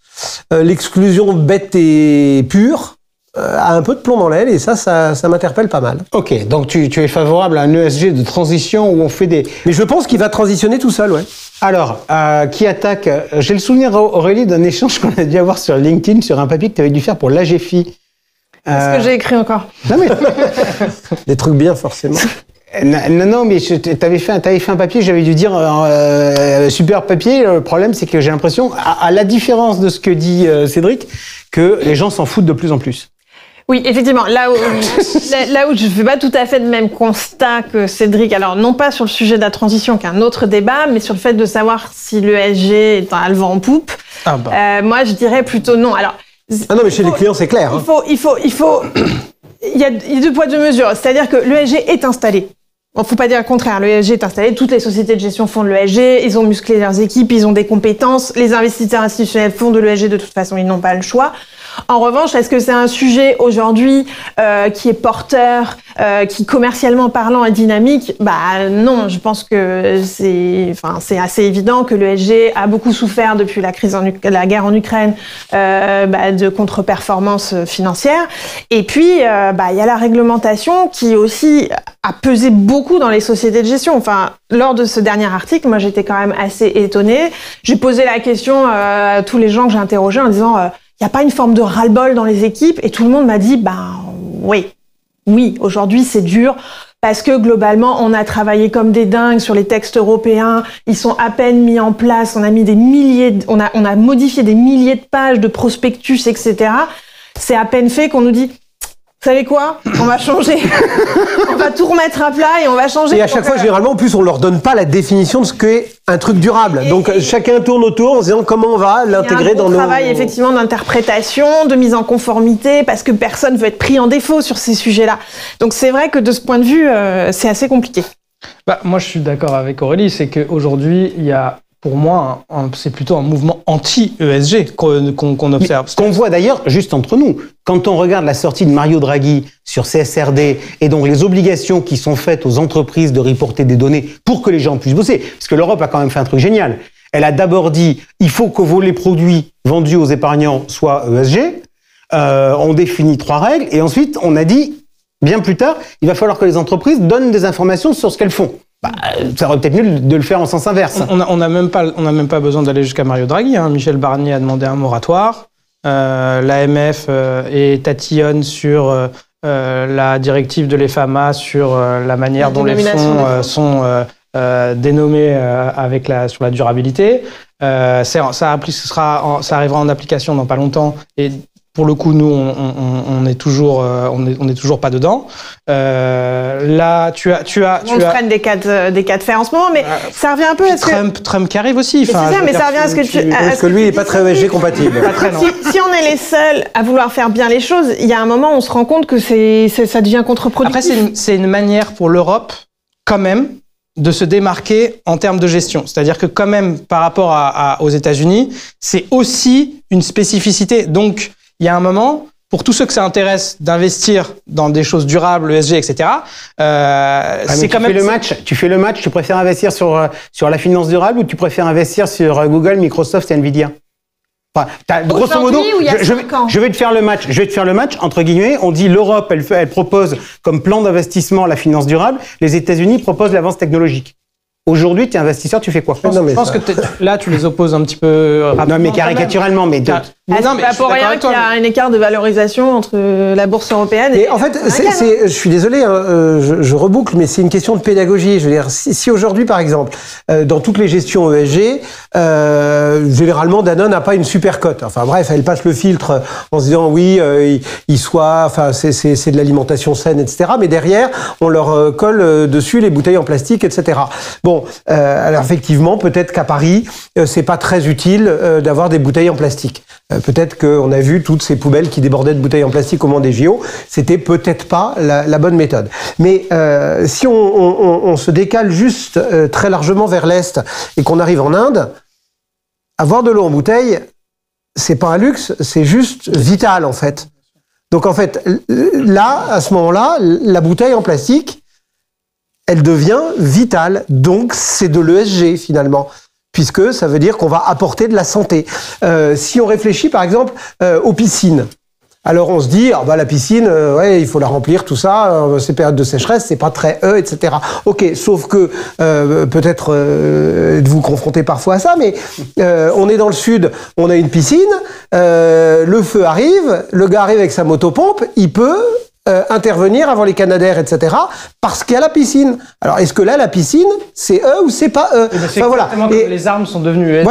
l'exclusion bête et pure a un peu de plomb dans l'aile, et ça m'interpelle pas mal. Ok, donc tu es favorable à un ESG de transition où on fait des... Mais je pense qu'il va transitionner tout seul, ouais. Alors, qui attaque... J'ai le souvenir, Aurélie, d'un échange qu'on a dû avoir sur LinkedIn, sur un papier que tu avais dû faire pour l'AGFI. Est-ce que j'ai écrit encore? Non, mais... Des trucs bien, forcément. Non, mais t'avais fait un papier, j'avais dû dire super papier. Le problème, c'est que j'ai l'impression, à la différence de ce que dit Cédric, que les gens s'en foutent de plus en plus. Oui, effectivement. Là où je ne fais pas tout à fait le même constat que Cédric, alors non pas sur le sujet de la transition, qui est un autre débat, mais sur le fait de savoir si l'ESG est un vent en poupe. Moi, je dirais plutôt non. Alors, non, mais chez les clients, c'est clair. Il y a 2 poids 2 mesures. C'est-à-dire que l'ESG est installé. Bon, faut pas dire le contraire. L'ESG est installé. Toutes les sociétés de gestion font de l'ESG. Ils ont musclé leurs équipes. Ils ont des compétences. Les investisseurs institutionnels font de l'ESG. De toute façon, ils n'ont pas le choix. En revanche, est-ce que c'est un sujet aujourd'hui qui est porteur, qui commercialement parlant est dynamique? Bah non, je pense que c'est assez évident que l'ESG a beaucoup souffert depuis la guerre en Ukraine de contre-performance financière. Et puis il y a la réglementation qui aussi a pesé beaucoup dans les sociétés de gestion. Enfin, lors de ce dernier article, moi j'étais quand même assez étonnée. J'ai posé la question à tous les gens que j'ai interrogés en disant il n'y a pas une forme de ras-le-bol dans les équipes? Et tout le monde m'a dit, oui, aujourd'hui c'est dur, parce que globalement, on a travaillé comme des dingues sur les textes européens, ils sont à peine mis en place, on a modifié des milliers de pages de prospectus, etc. C'est à peine fait qu'on nous dit, vous savez quoi? On va changer. On va tout remettre à plat et on va changer. Et à chaque fois, généralement, en plus, on leur donne pas la définition de ce qu'est un truc durable. Donc, chacun tourne autour en se disant comment on va l'intégrer dans nos... Il y a un travail, effectivement, d'interprétation, de mise en conformité, parce que personne veut être pris en défaut sur ces sujets-là. Donc, c'est vrai que de ce point de vue, c'est assez compliqué. Moi, je suis d'accord avec Aurélie, c'est qu'aujourd'hui, il y a... Pour moi, c'est plutôt un mouvement anti-ESG qu'on observe. Ce qu'on voit d'ailleurs, juste entre nous, quand on regarde la sortie de Mario Draghi sur CSRD et donc les obligations qui sont faites aux entreprises de reporter des données pour que les gens puissent bosser, parce que l'Europe a quand même fait un truc génial. Elle a d'abord dit, il faut que les produits vendus aux épargnants soient ESG. On définit 3 règles et ensuite on a dit, bien plus tard, il va falloir que les entreprises donnent des informations sur ce qu'elles font. Ça aurait peut-être mieux de le faire en sens inverse. On n'a même pas besoin d'aller jusqu'à Mario Draghi. Michel Barnier a demandé un moratoire. L'AMF est tatillonne sur la directive de l'EFAMA sur la manière dont les fonds sont dénommés sur la durabilité. Ça arrivera en application dans pas longtemps. Et pour le coup, nous, on est toujours pas dedans. Là, on freine des cas de fer en ce moment, mais ça revient un peu à ce que Trump qui arrive aussi. C'est ça, mais ça revient à ce que parce que lui, il n'est pas très ESG compatible. Si on est les seuls à vouloir faire bien les choses, il y a un moment, on se rend compte que ça devient contre-productif. Après, c'est une manière pour l'Europe, quand même, de se démarquer en termes de gestion. C'est-à-dire que quand même, par rapport aux États-Unis, c'est aussi une spécificité. Donc, il y a un moment, pour tous ceux que ça intéresse d'investir dans des choses durables, ESG, etc., c'est quand même... Tu fais le match, tu préfères investir sur la finance durable ou tu préfères investir sur Google, Microsoft et Nvidia? Enfin, grosso modo, je vais te faire le match, entre guillemets. On dit l'Europe, elle propose comme plan d'investissement la finance durable. Les États-Unis proposent l'avance technologique. Aujourd'hui, tu es investisseur, tu fais quoi? Je pense que là, tu les opposes un petit peu rapidement. Non, mais caricaturellement, mais... C'est pour rien qu'il y a un écart de valorisation entre la bourse européenne et... En fait, je suis désolé, je reboucle, mais c'est une question de pédagogie. Je veux dire, si aujourd'hui, par exemple, dans toutes les gestions ESG, généralement, Danone n'a pas une super cote. Enfin bref, elle passe le filtre en se disant, oui, c'est de l'alimentation saine, etc. Mais derrière, on leur colle dessus les bouteilles en plastique, etc. Bon, alors effectivement, peut-être qu'à Paris, c'est pas très utile d'avoir des bouteilles en plastique. Peut-être qu'on a vu toutes ces poubelles qui débordaient de bouteilles en plastique au moment des JO. C'était peut-être pas la bonne méthode. Mais si on se décale juste très largement vers l'Est et qu'on arrive en Inde, avoir de l'eau en bouteille, c'est pas un luxe, c'est juste vital en fait. Donc en fait, là, à ce moment-là, la bouteille en plastique, elle devient vitale. Donc c'est de l'ESG finalement, puisque ça veut dire qu'on va apporter de la santé. Si on réfléchit par exemple aux piscines, alors on se dit la piscine, il faut la remplir, tout ça, ces périodes de sécheresse, c'est pas très etc. Ok, sauf que peut-être êtes-vous confronté parfois à ça, mais on est dans le sud, on a une piscine, le feu arrive, le gars arrive avec sa motopompe, il peut intervenir avant les canadaires, etc. parce qu'il y a la piscine. Alors, est-ce que là, la piscine, c'est eux ou c'est pas eux? C'est exactement comme les armes sont devenues ESG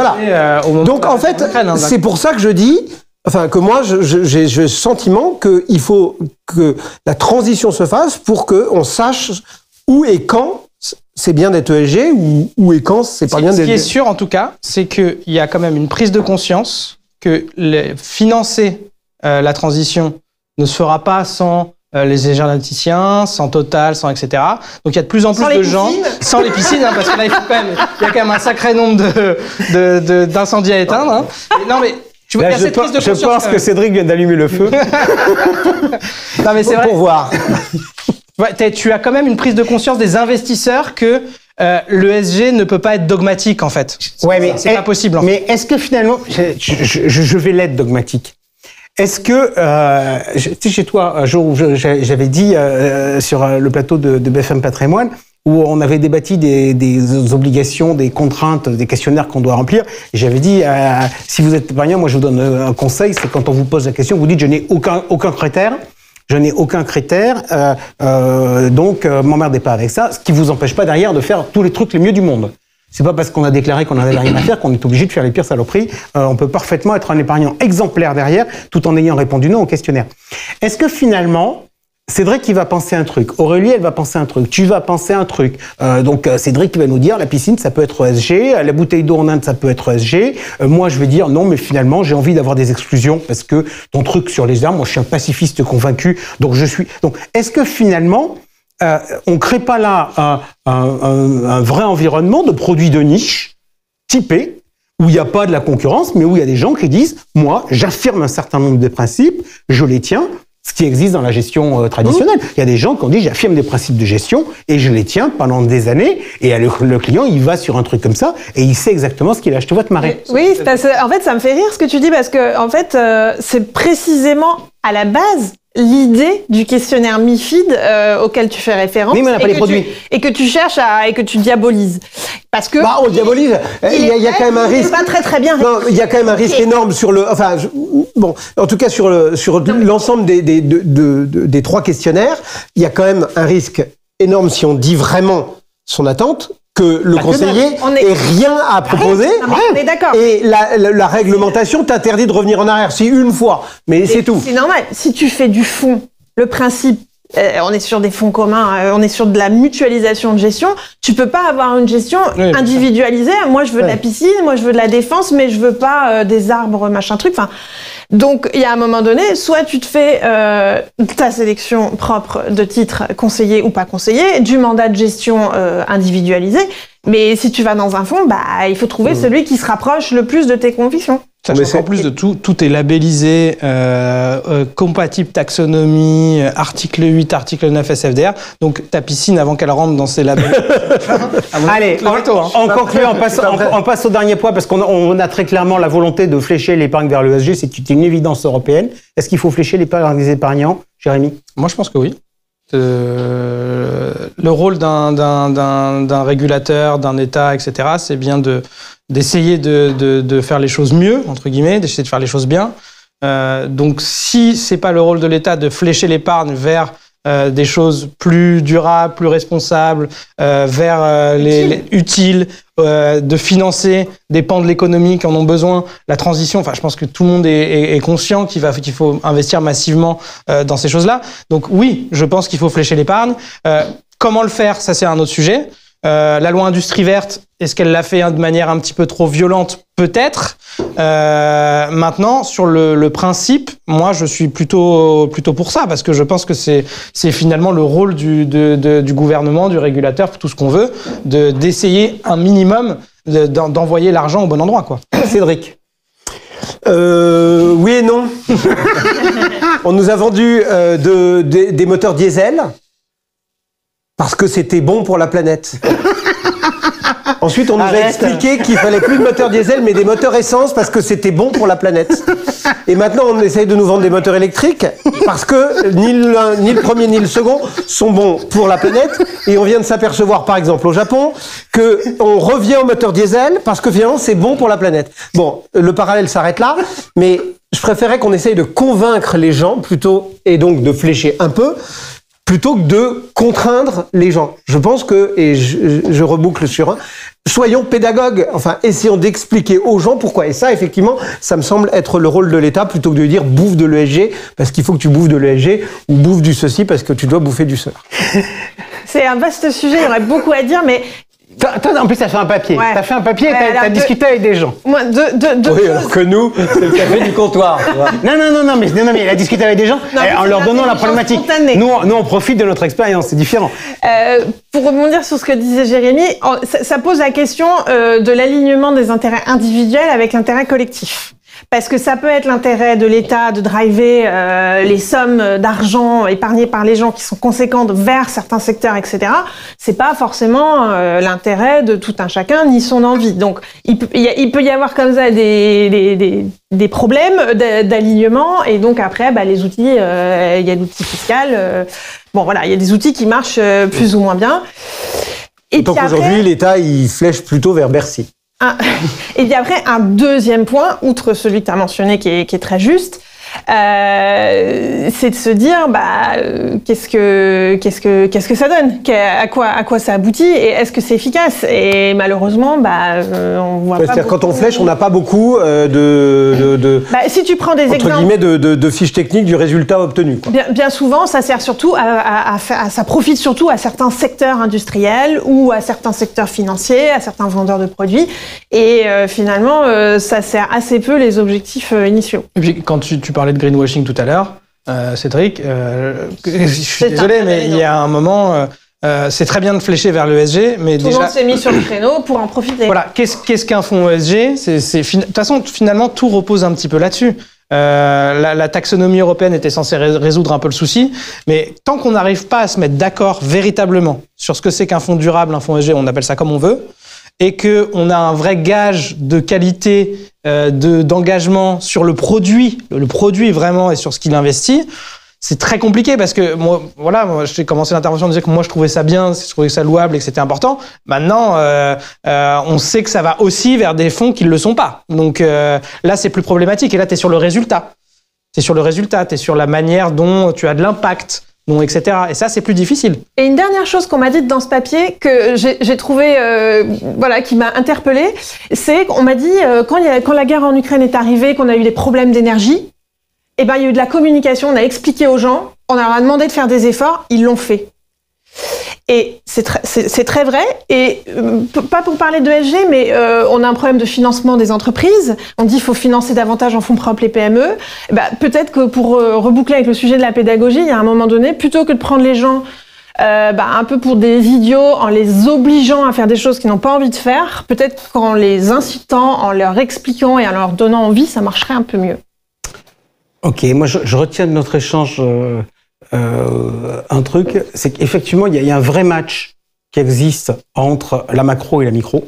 au moment Donc, en fait, c'est pour ça que je dis, Enfin, que moi, j'ai le sentiment qu'il faut que la transition se fasse pour qu'on sache où et quand c'est bien d'être ESG ou et quand c'est pas bien d'être... Ce qui est sûr, en tout cas, c'est qu'il y a quand même une prise de conscience que financer la transition ne se fera pas sans les énergéticiens, sans Total, sans etc. Donc il y a de plus en plus de gens... Sans les piscines, parce que là, il y a quand même un sacré nombre d'incendies à éteindre. Hein. Non, mais... Là, je pense que Cédric vient d'allumer le feu. Non, mais c'est vrai. Pour voir. Ouais, tu as quand même une prise de conscience des investisseurs que l'ESG ne peut pas être dogmatique, en fait. Ouais, mais c'est pas possible. Mais est-ce que finalement, je vais l'être dogmatique. Est-ce que, tu sais, chez toi, un jour où j'avais dit sur le plateau de BFM Patrimoine, où on avait débattu des obligations, des contraintes, des questionnaires qu'on doit remplir. Et j'avais dit, si vous êtes épargnant, moi je vous donne un conseil, c'est quand on vous pose la question, vous dites, je n'ai aucun critère. Je n'ai aucun critère, donc m'emmerdez pas avec ça, ce qui vous empêche pas derrière de faire tous les trucs les mieux du monde. C'est pas parce qu'on a déclaré qu'on n'avait rien à faire qu'on est obligé de faire les pires saloperies. On peut parfaitement être un épargnant exemplaire derrière, tout en ayant répondu non au questionnaire. Est-ce que finalement, Cédric, il va penser un truc. Aurélie, elle va penser un truc. Tu vas penser un truc. Donc, Cédric, il va nous dire, la piscine, ça peut être ESG. La bouteille d'eau en Inde, ça peut être ESG. Moi, je vais dire, non, mais finalement, j'ai envie d'avoir des exclusions parce que ton truc sur les armes, moi, je suis un pacifiste convaincu. Donc, est-ce que finalement, on crée pas là un vrai environnement de produits de niche typé où il n'y a pas de la concurrence, mais où il y a des gens qui disent, moi, j'affirme un certain nombre de principes, je les tiens. Ce qui existe dans la gestion traditionnelle. Il y a des gens qui ont dit, j'affirme des principes de gestion et je les tiens pendant des années. Et le client, il va sur un truc comme ça et il sait exactement ce qu'il a acheté votre marée. Oui, en fait, ça me fait rire ce que tu dis parce que, en fait, c'est précisément à la base l'idée du questionnaire MiFID auquel tu fais référence. Oui, mais on n'a pas les produits. Et que tu cherches et que tu diabolises. Parce que. Bah, on diabolise. Il y a quand même un risque. C'est pas très bien. Non, il y a quand même un risque énorme sur le. Enfin, bon, en tout cas sur l'ensemble des trois questionnaires, il y a quand même un risque énorme si on dit vraiment son attente. Que le conseiller ait rien à proposer. On est d'accord. Et la réglementation t'interdit de revenir en arrière. C'est une fois, mais c'est tout. C'est normal. Si tu fais du fonds, le principe, on est sur des fonds communs, on est sur de la mutualisation de gestion. Tu peux pas avoir une gestion individualisée. Moi, je veux de la piscine, moi, je veux de la défense, mais je veux pas des arbres, machin truc. Enfin, donc, il y a un moment donné, soit tu te fais ta sélection propre de titres conseillés ou pas conseillés, du mandat de gestion individualisé. Mais si tu vas dans un fonds, bah, il faut trouver celui qui se rapproche le plus de tes convictions. Sachant qu'en plus de tout est labellisé, compatible taxonomie, article 8, article 9 SFDR. Donc ta piscine, avant qu'elle rentre dans ces labels... Allez, en concluant, on passe au dernier point, parce qu'on a très clairement la volonté de flécher l'épargne vers l'ESG, c'est une évidence européenne. Est-ce qu'il faut flécher l'épargne des épargnants, Jérémy? Moi, je pense que oui. Le rôle d'un régulateur, d'un État, etc., c'est bien d'essayer de faire les choses mieux, entre guillemets, d'essayer de faire les choses bien. Donc, si c'est pas le rôle de l'État de flécher l'épargne vers des choses plus durables, plus responsables, vers les utiles, de financer des pans de l'économie qui en ont besoin, la transition. Enfin, je pense que tout le monde est conscient qu'il faut investir massivement dans ces choses-là. Donc oui, je pense qu'il faut flécher l'épargne. Comment le faire, ça c'est un autre sujet. La loi industrie verte, est-ce qu'elle l'a fait de manière un petit peu trop violente? Peut-être. Maintenant, sur le principe, moi, je suis plutôt pour ça, parce que je pense que c'est finalement le rôle du gouvernement, du régulateur, tout ce qu'on veut, d'essayer un minimum d'envoyer l'argent au bon endroit, quoi. Cédric. Oui et non. On nous a vendu des moteurs diesel parce que c'était bon pour la planète. Ensuite, on nous a expliqué qu'il fallait plus de moteurs diesel, mais des moteurs essence parce que c'était bon pour la planète. Et maintenant, on essaye de nous vendre des moteurs électriques parce que ni le premier ni le second sont bons pour la planète. Et on vient de s'apercevoir, par exemple, au Japon, que on revient au moteur diesel parce que finalement, c'est bon pour la planète. Bon, le parallèle s'arrête là, mais je préférais qu'on essaye de convaincre les gens plutôt, et donc de flécher un peu, plutôt que de contraindre les gens. Je pense que, et je reboucle sur un, soyons pédagogues, enfin, essayons d'expliquer aux gens pourquoi. Et ça, effectivement, ça me semble être le rôle de l'État, plutôt que de dire bouffe de l'ESG, parce qu'il faut que tu bouffes de l'ESG, ou bouffe du ceci, parce que tu dois bouffer du cela. C'est un vaste sujet, il y aurait beaucoup à dire, mais... Toi, en plus, t'as fait un papier. Ouais. T'as fait un papier, Ouais, t'as discuté avec des gens. Moi, Oui, alors que nous, c'est le café du comptoir. Tu vois. Non, mais il a discuté avec des gens Non, en leur donnant la l'intelligence problématique. spontanée. Nous, on profite de notre expérience, c'est différent. Pour rebondir sur ce que disait Jérémy, ça pose la question de l'alignement des intérêts individuels avec l'intérêt collectif. Parce que ça peut être l'intérêt de l'État de driver les sommes d'argent épargnées par les gens qui sont conséquentes vers certains secteurs, etc. C'est pas forcément l'intérêt de tout un chacun ni son envie. Donc il peut y avoir comme ça des problèmes d'alignement, et donc après les outils, il y a l'outil fiscal. Bon voilà, il y a des outils qui marchent plus ou moins bien. Et donc puis aujourd'hui, après, l'État, il flèche plutôt vers Bercy. et puis après, un deuxième point, outre celui que tu as mentionné qui est très juste, c'est de se dire qu'est-ce que ça donne, à quoi ça aboutit, et est-ce que c'est efficace. Et malheureusement on voit pas C'est-à-dire beaucoup. quand on flèche, on n'a pas beaucoup Si tu prends des entre exemples, guillemets de fiches techniques du résultat obtenu, quoi. bien souvent ça sert surtout ça profite surtout à certains secteurs industriels ou à certains secteurs financiers, à certains vendeurs de produits, et finalement ça sert assez peu les objectifs initiaux. Et puis, quand tu parlais de greenwashing tout à l'heure, Cédric, je suis désolé, mais il y a un moment, c'est très bien de flécher vers l'ESG, mais Tout le monde s'est mis sur le créneau pour en profiter. Voilà, qu'est-ce qu'un fonds ESG ? De toute façon, finalement, tout repose un petit peu là-dessus. La taxonomie européenne était censée résoudre un peu le souci, mais tant qu'on n'arrive pas à se mettre d'accord véritablement sur ce que c'est qu'un fonds durable, un fonds ESG, on appelle ça comme on veut, et qu'on a un vrai gage de qualité, d'engagement sur le produit vraiment, et sur ce qu'il investit, c'est très compliqué, parce que moi, j'ai commencé l'intervention en disant que moi je trouvais ça bien, je trouvais ça louable et que c'était important. Maintenant, on sait que ça va aussi vers des fonds qui ne le sont pas. Donc là, c'est plus problématique. Et là, tu es sur le résultat. Tu es sur la manière dont tu as de l'impact, etc. Et ça, c'est plus difficile. Et une dernière chose qu'on m'a dite dans ce papier, que j'ai trouvé, qui m'a interpellée, c'est qu'on m'a dit, quand la guerre en Ukraine est arrivée, qu'on a eu des problèmes d'énergie, il y a eu de la communication, on a expliqué aux gens, on leur a demandé de faire des efforts, ils l'ont fait. Et c'est très vrai, et pas pour parler de ESG, mais on a un problème de financement des entreprises. On dit qu'il faut financer davantage en fonds propres les PME. Peut-être que pour reboucler avec le sujet de la pédagogie, il y a un moment donné, plutôt que de prendre les gens un peu pour des idiots en les obligeant à faire des choses qu'ils n'ont pas envie de faire, peut-être qu'en les incitant, en leur expliquant et en leur donnant envie, ça marcherait un peu mieux. Ok, moi je retiens de notre échange un truc, c'est qu'effectivement il y a un vrai match qui existe entre la macro et la micro.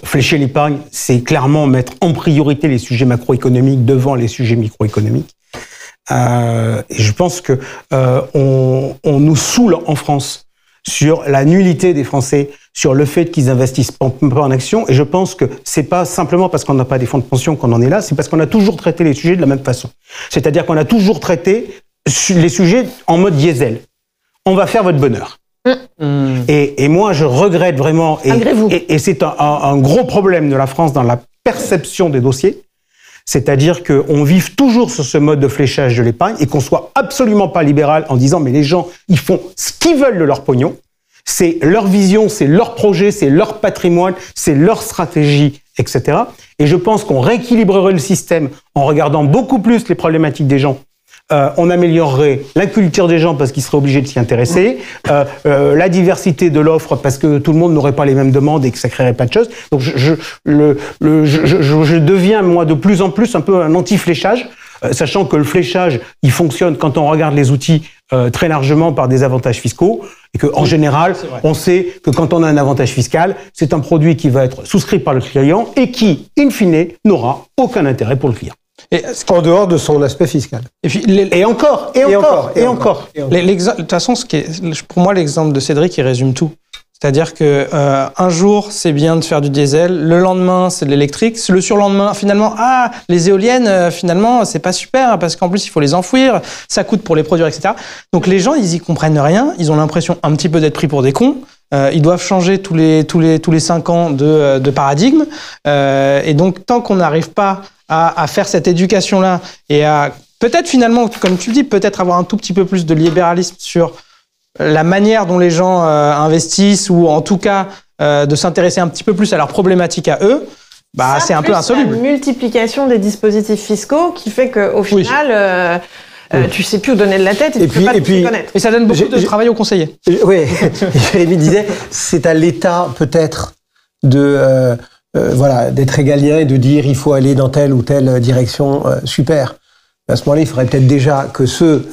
Flécher l'épargne, c'est clairement mettre en priorité les sujets macroéconomiques devant les sujets microéconomiques. Et je pense que on nous saoule en France sur la nullité des Français, sur le fait qu'ils investissent pas en action. Et je pense que c'est pas simplement parce qu'on n'a pas des fonds de pension qu'on en est là, c'est parce qu'on a toujours traité les sujets de la même façon. C'est-à-dire qu'on a toujours traité les sujets en mode diesel. On va faire votre bonheur. Et moi, je regrette vraiment, et c'est un gros problème de la France dans la perception des dossiers, c'est-à-dire qu'on vive toujours sur ce mode de fléchage de l'épargne et qu'on soit absolument pas libéral en disant mais les gens, ils font ce qu'ils veulent de leur pognon, c'est leur vision, c'est leur projet, c'est leur patrimoine, c'est leur stratégie, etc. Et je pense qu'on rééquilibrerait le système en regardant beaucoup plus les problématiques des gens. On améliorerait la culture des gens parce qu'ils seraient obligés de s'y intéresser, la diversité de l'offre parce que tout le monde n'aurait pas les mêmes demandes et que ça créerait pas de choses. Donc je deviens moi de plus en plus un peu un anti-fléchage, sachant que le fléchage il fonctionne quand on regarde les outils très largement par des avantages fiscaux et que en général on sait que quand on a un avantage fiscal, c'est un produit qui va être souscrit par le client et qui, in fine, n'aura aucun intérêt pour le client. Et en dehors de son aspect fiscal. Et puis et encore. De toute façon, pour moi, l'exemple de Cédric, il résume tout. C'est-à-dire que un jour, c'est bien de faire du diesel, le lendemain, c'est de l'électrique, le surlendemain, finalement, les éoliennes, finalement, c'est pas super, parce qu'en plus, il faut les enfouir, ça coûte pour les produire, etc. Donc les gens, ils y comprennent rien, ils ont l'impression un petit peu d'être pris pour des cons, ils doivent changer tous les 5 ans de paradigme, et donc tant qu'on n'arrive pas à faire cette éducation-là, et à peut-être finalement, comme tu le dis, peut-être avoir un tout petit peu plus de libéralisme sur la manière dont les gens investissent, ou en tout cas de s'intéresser un petit peu plus à leurs problématiques à eux, c'est un peu insoluble. La multiplication des dispositifs fiscaux qui fait qu'au final, tu sais plus où donner de la tête et tu peux pas te connaître. Et ça donne beaucoup de travail aux conseillers. Oui, Jérémy disait, c'est à l'État peut-être de d'être régalien et de dire il faut aller dans telle ou telle direction. Super. À ce moment-là, il faudrait peut-être déjà que ceux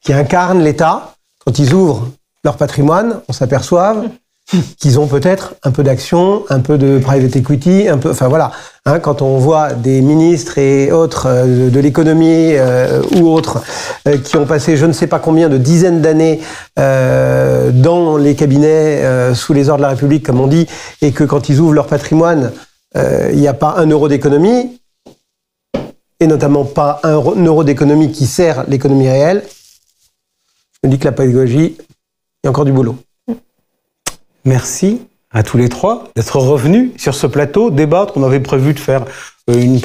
qui incarnent l'État, quand ils ouvrent leur patrimoine, on s'aperçoive qu'ils ont peut-être un peu d'action, un peu de private equity, un peu, quand on voit des ministres et autres de l'économie ou autres qui ont passé je ne sais pas combien de dizaines d'années dans les cabinets sous les ordres de la République, comme on dit, et que quand ils ouvrent leur patrimoine, il n'y a pas un euro d'économie, et notamment pas un euro d'économie qui sert l'économie réelle. Je me dis que la pédagogie, il y a encore du boulot. Merci à tous les trois d'être revenus sur ce plateau, débattre. On avait prévu de faire une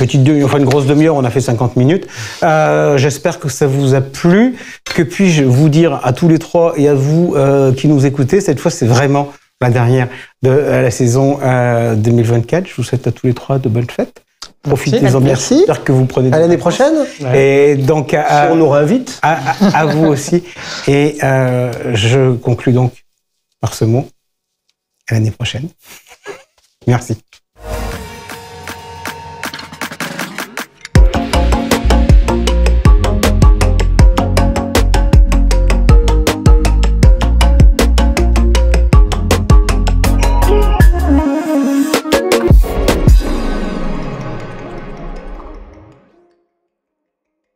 grosse demi-heure, on a fait 50 minutes. J'espère que ça vous a plu. Que puis-je vous dire à tous les trois et à vous qui nous écoutez, cette fois c'est vraiment la dernière de la saison 2024. Je vous souhaite à tous les trois de bonnes fêtes. Profitez-en bien. Merci. J'espère que vous prenez à l'année prochaine. Et donc, si on nous réinvite. À vous aussi. Et je conclus donc par ce mot. À l'année prochaine. Merci.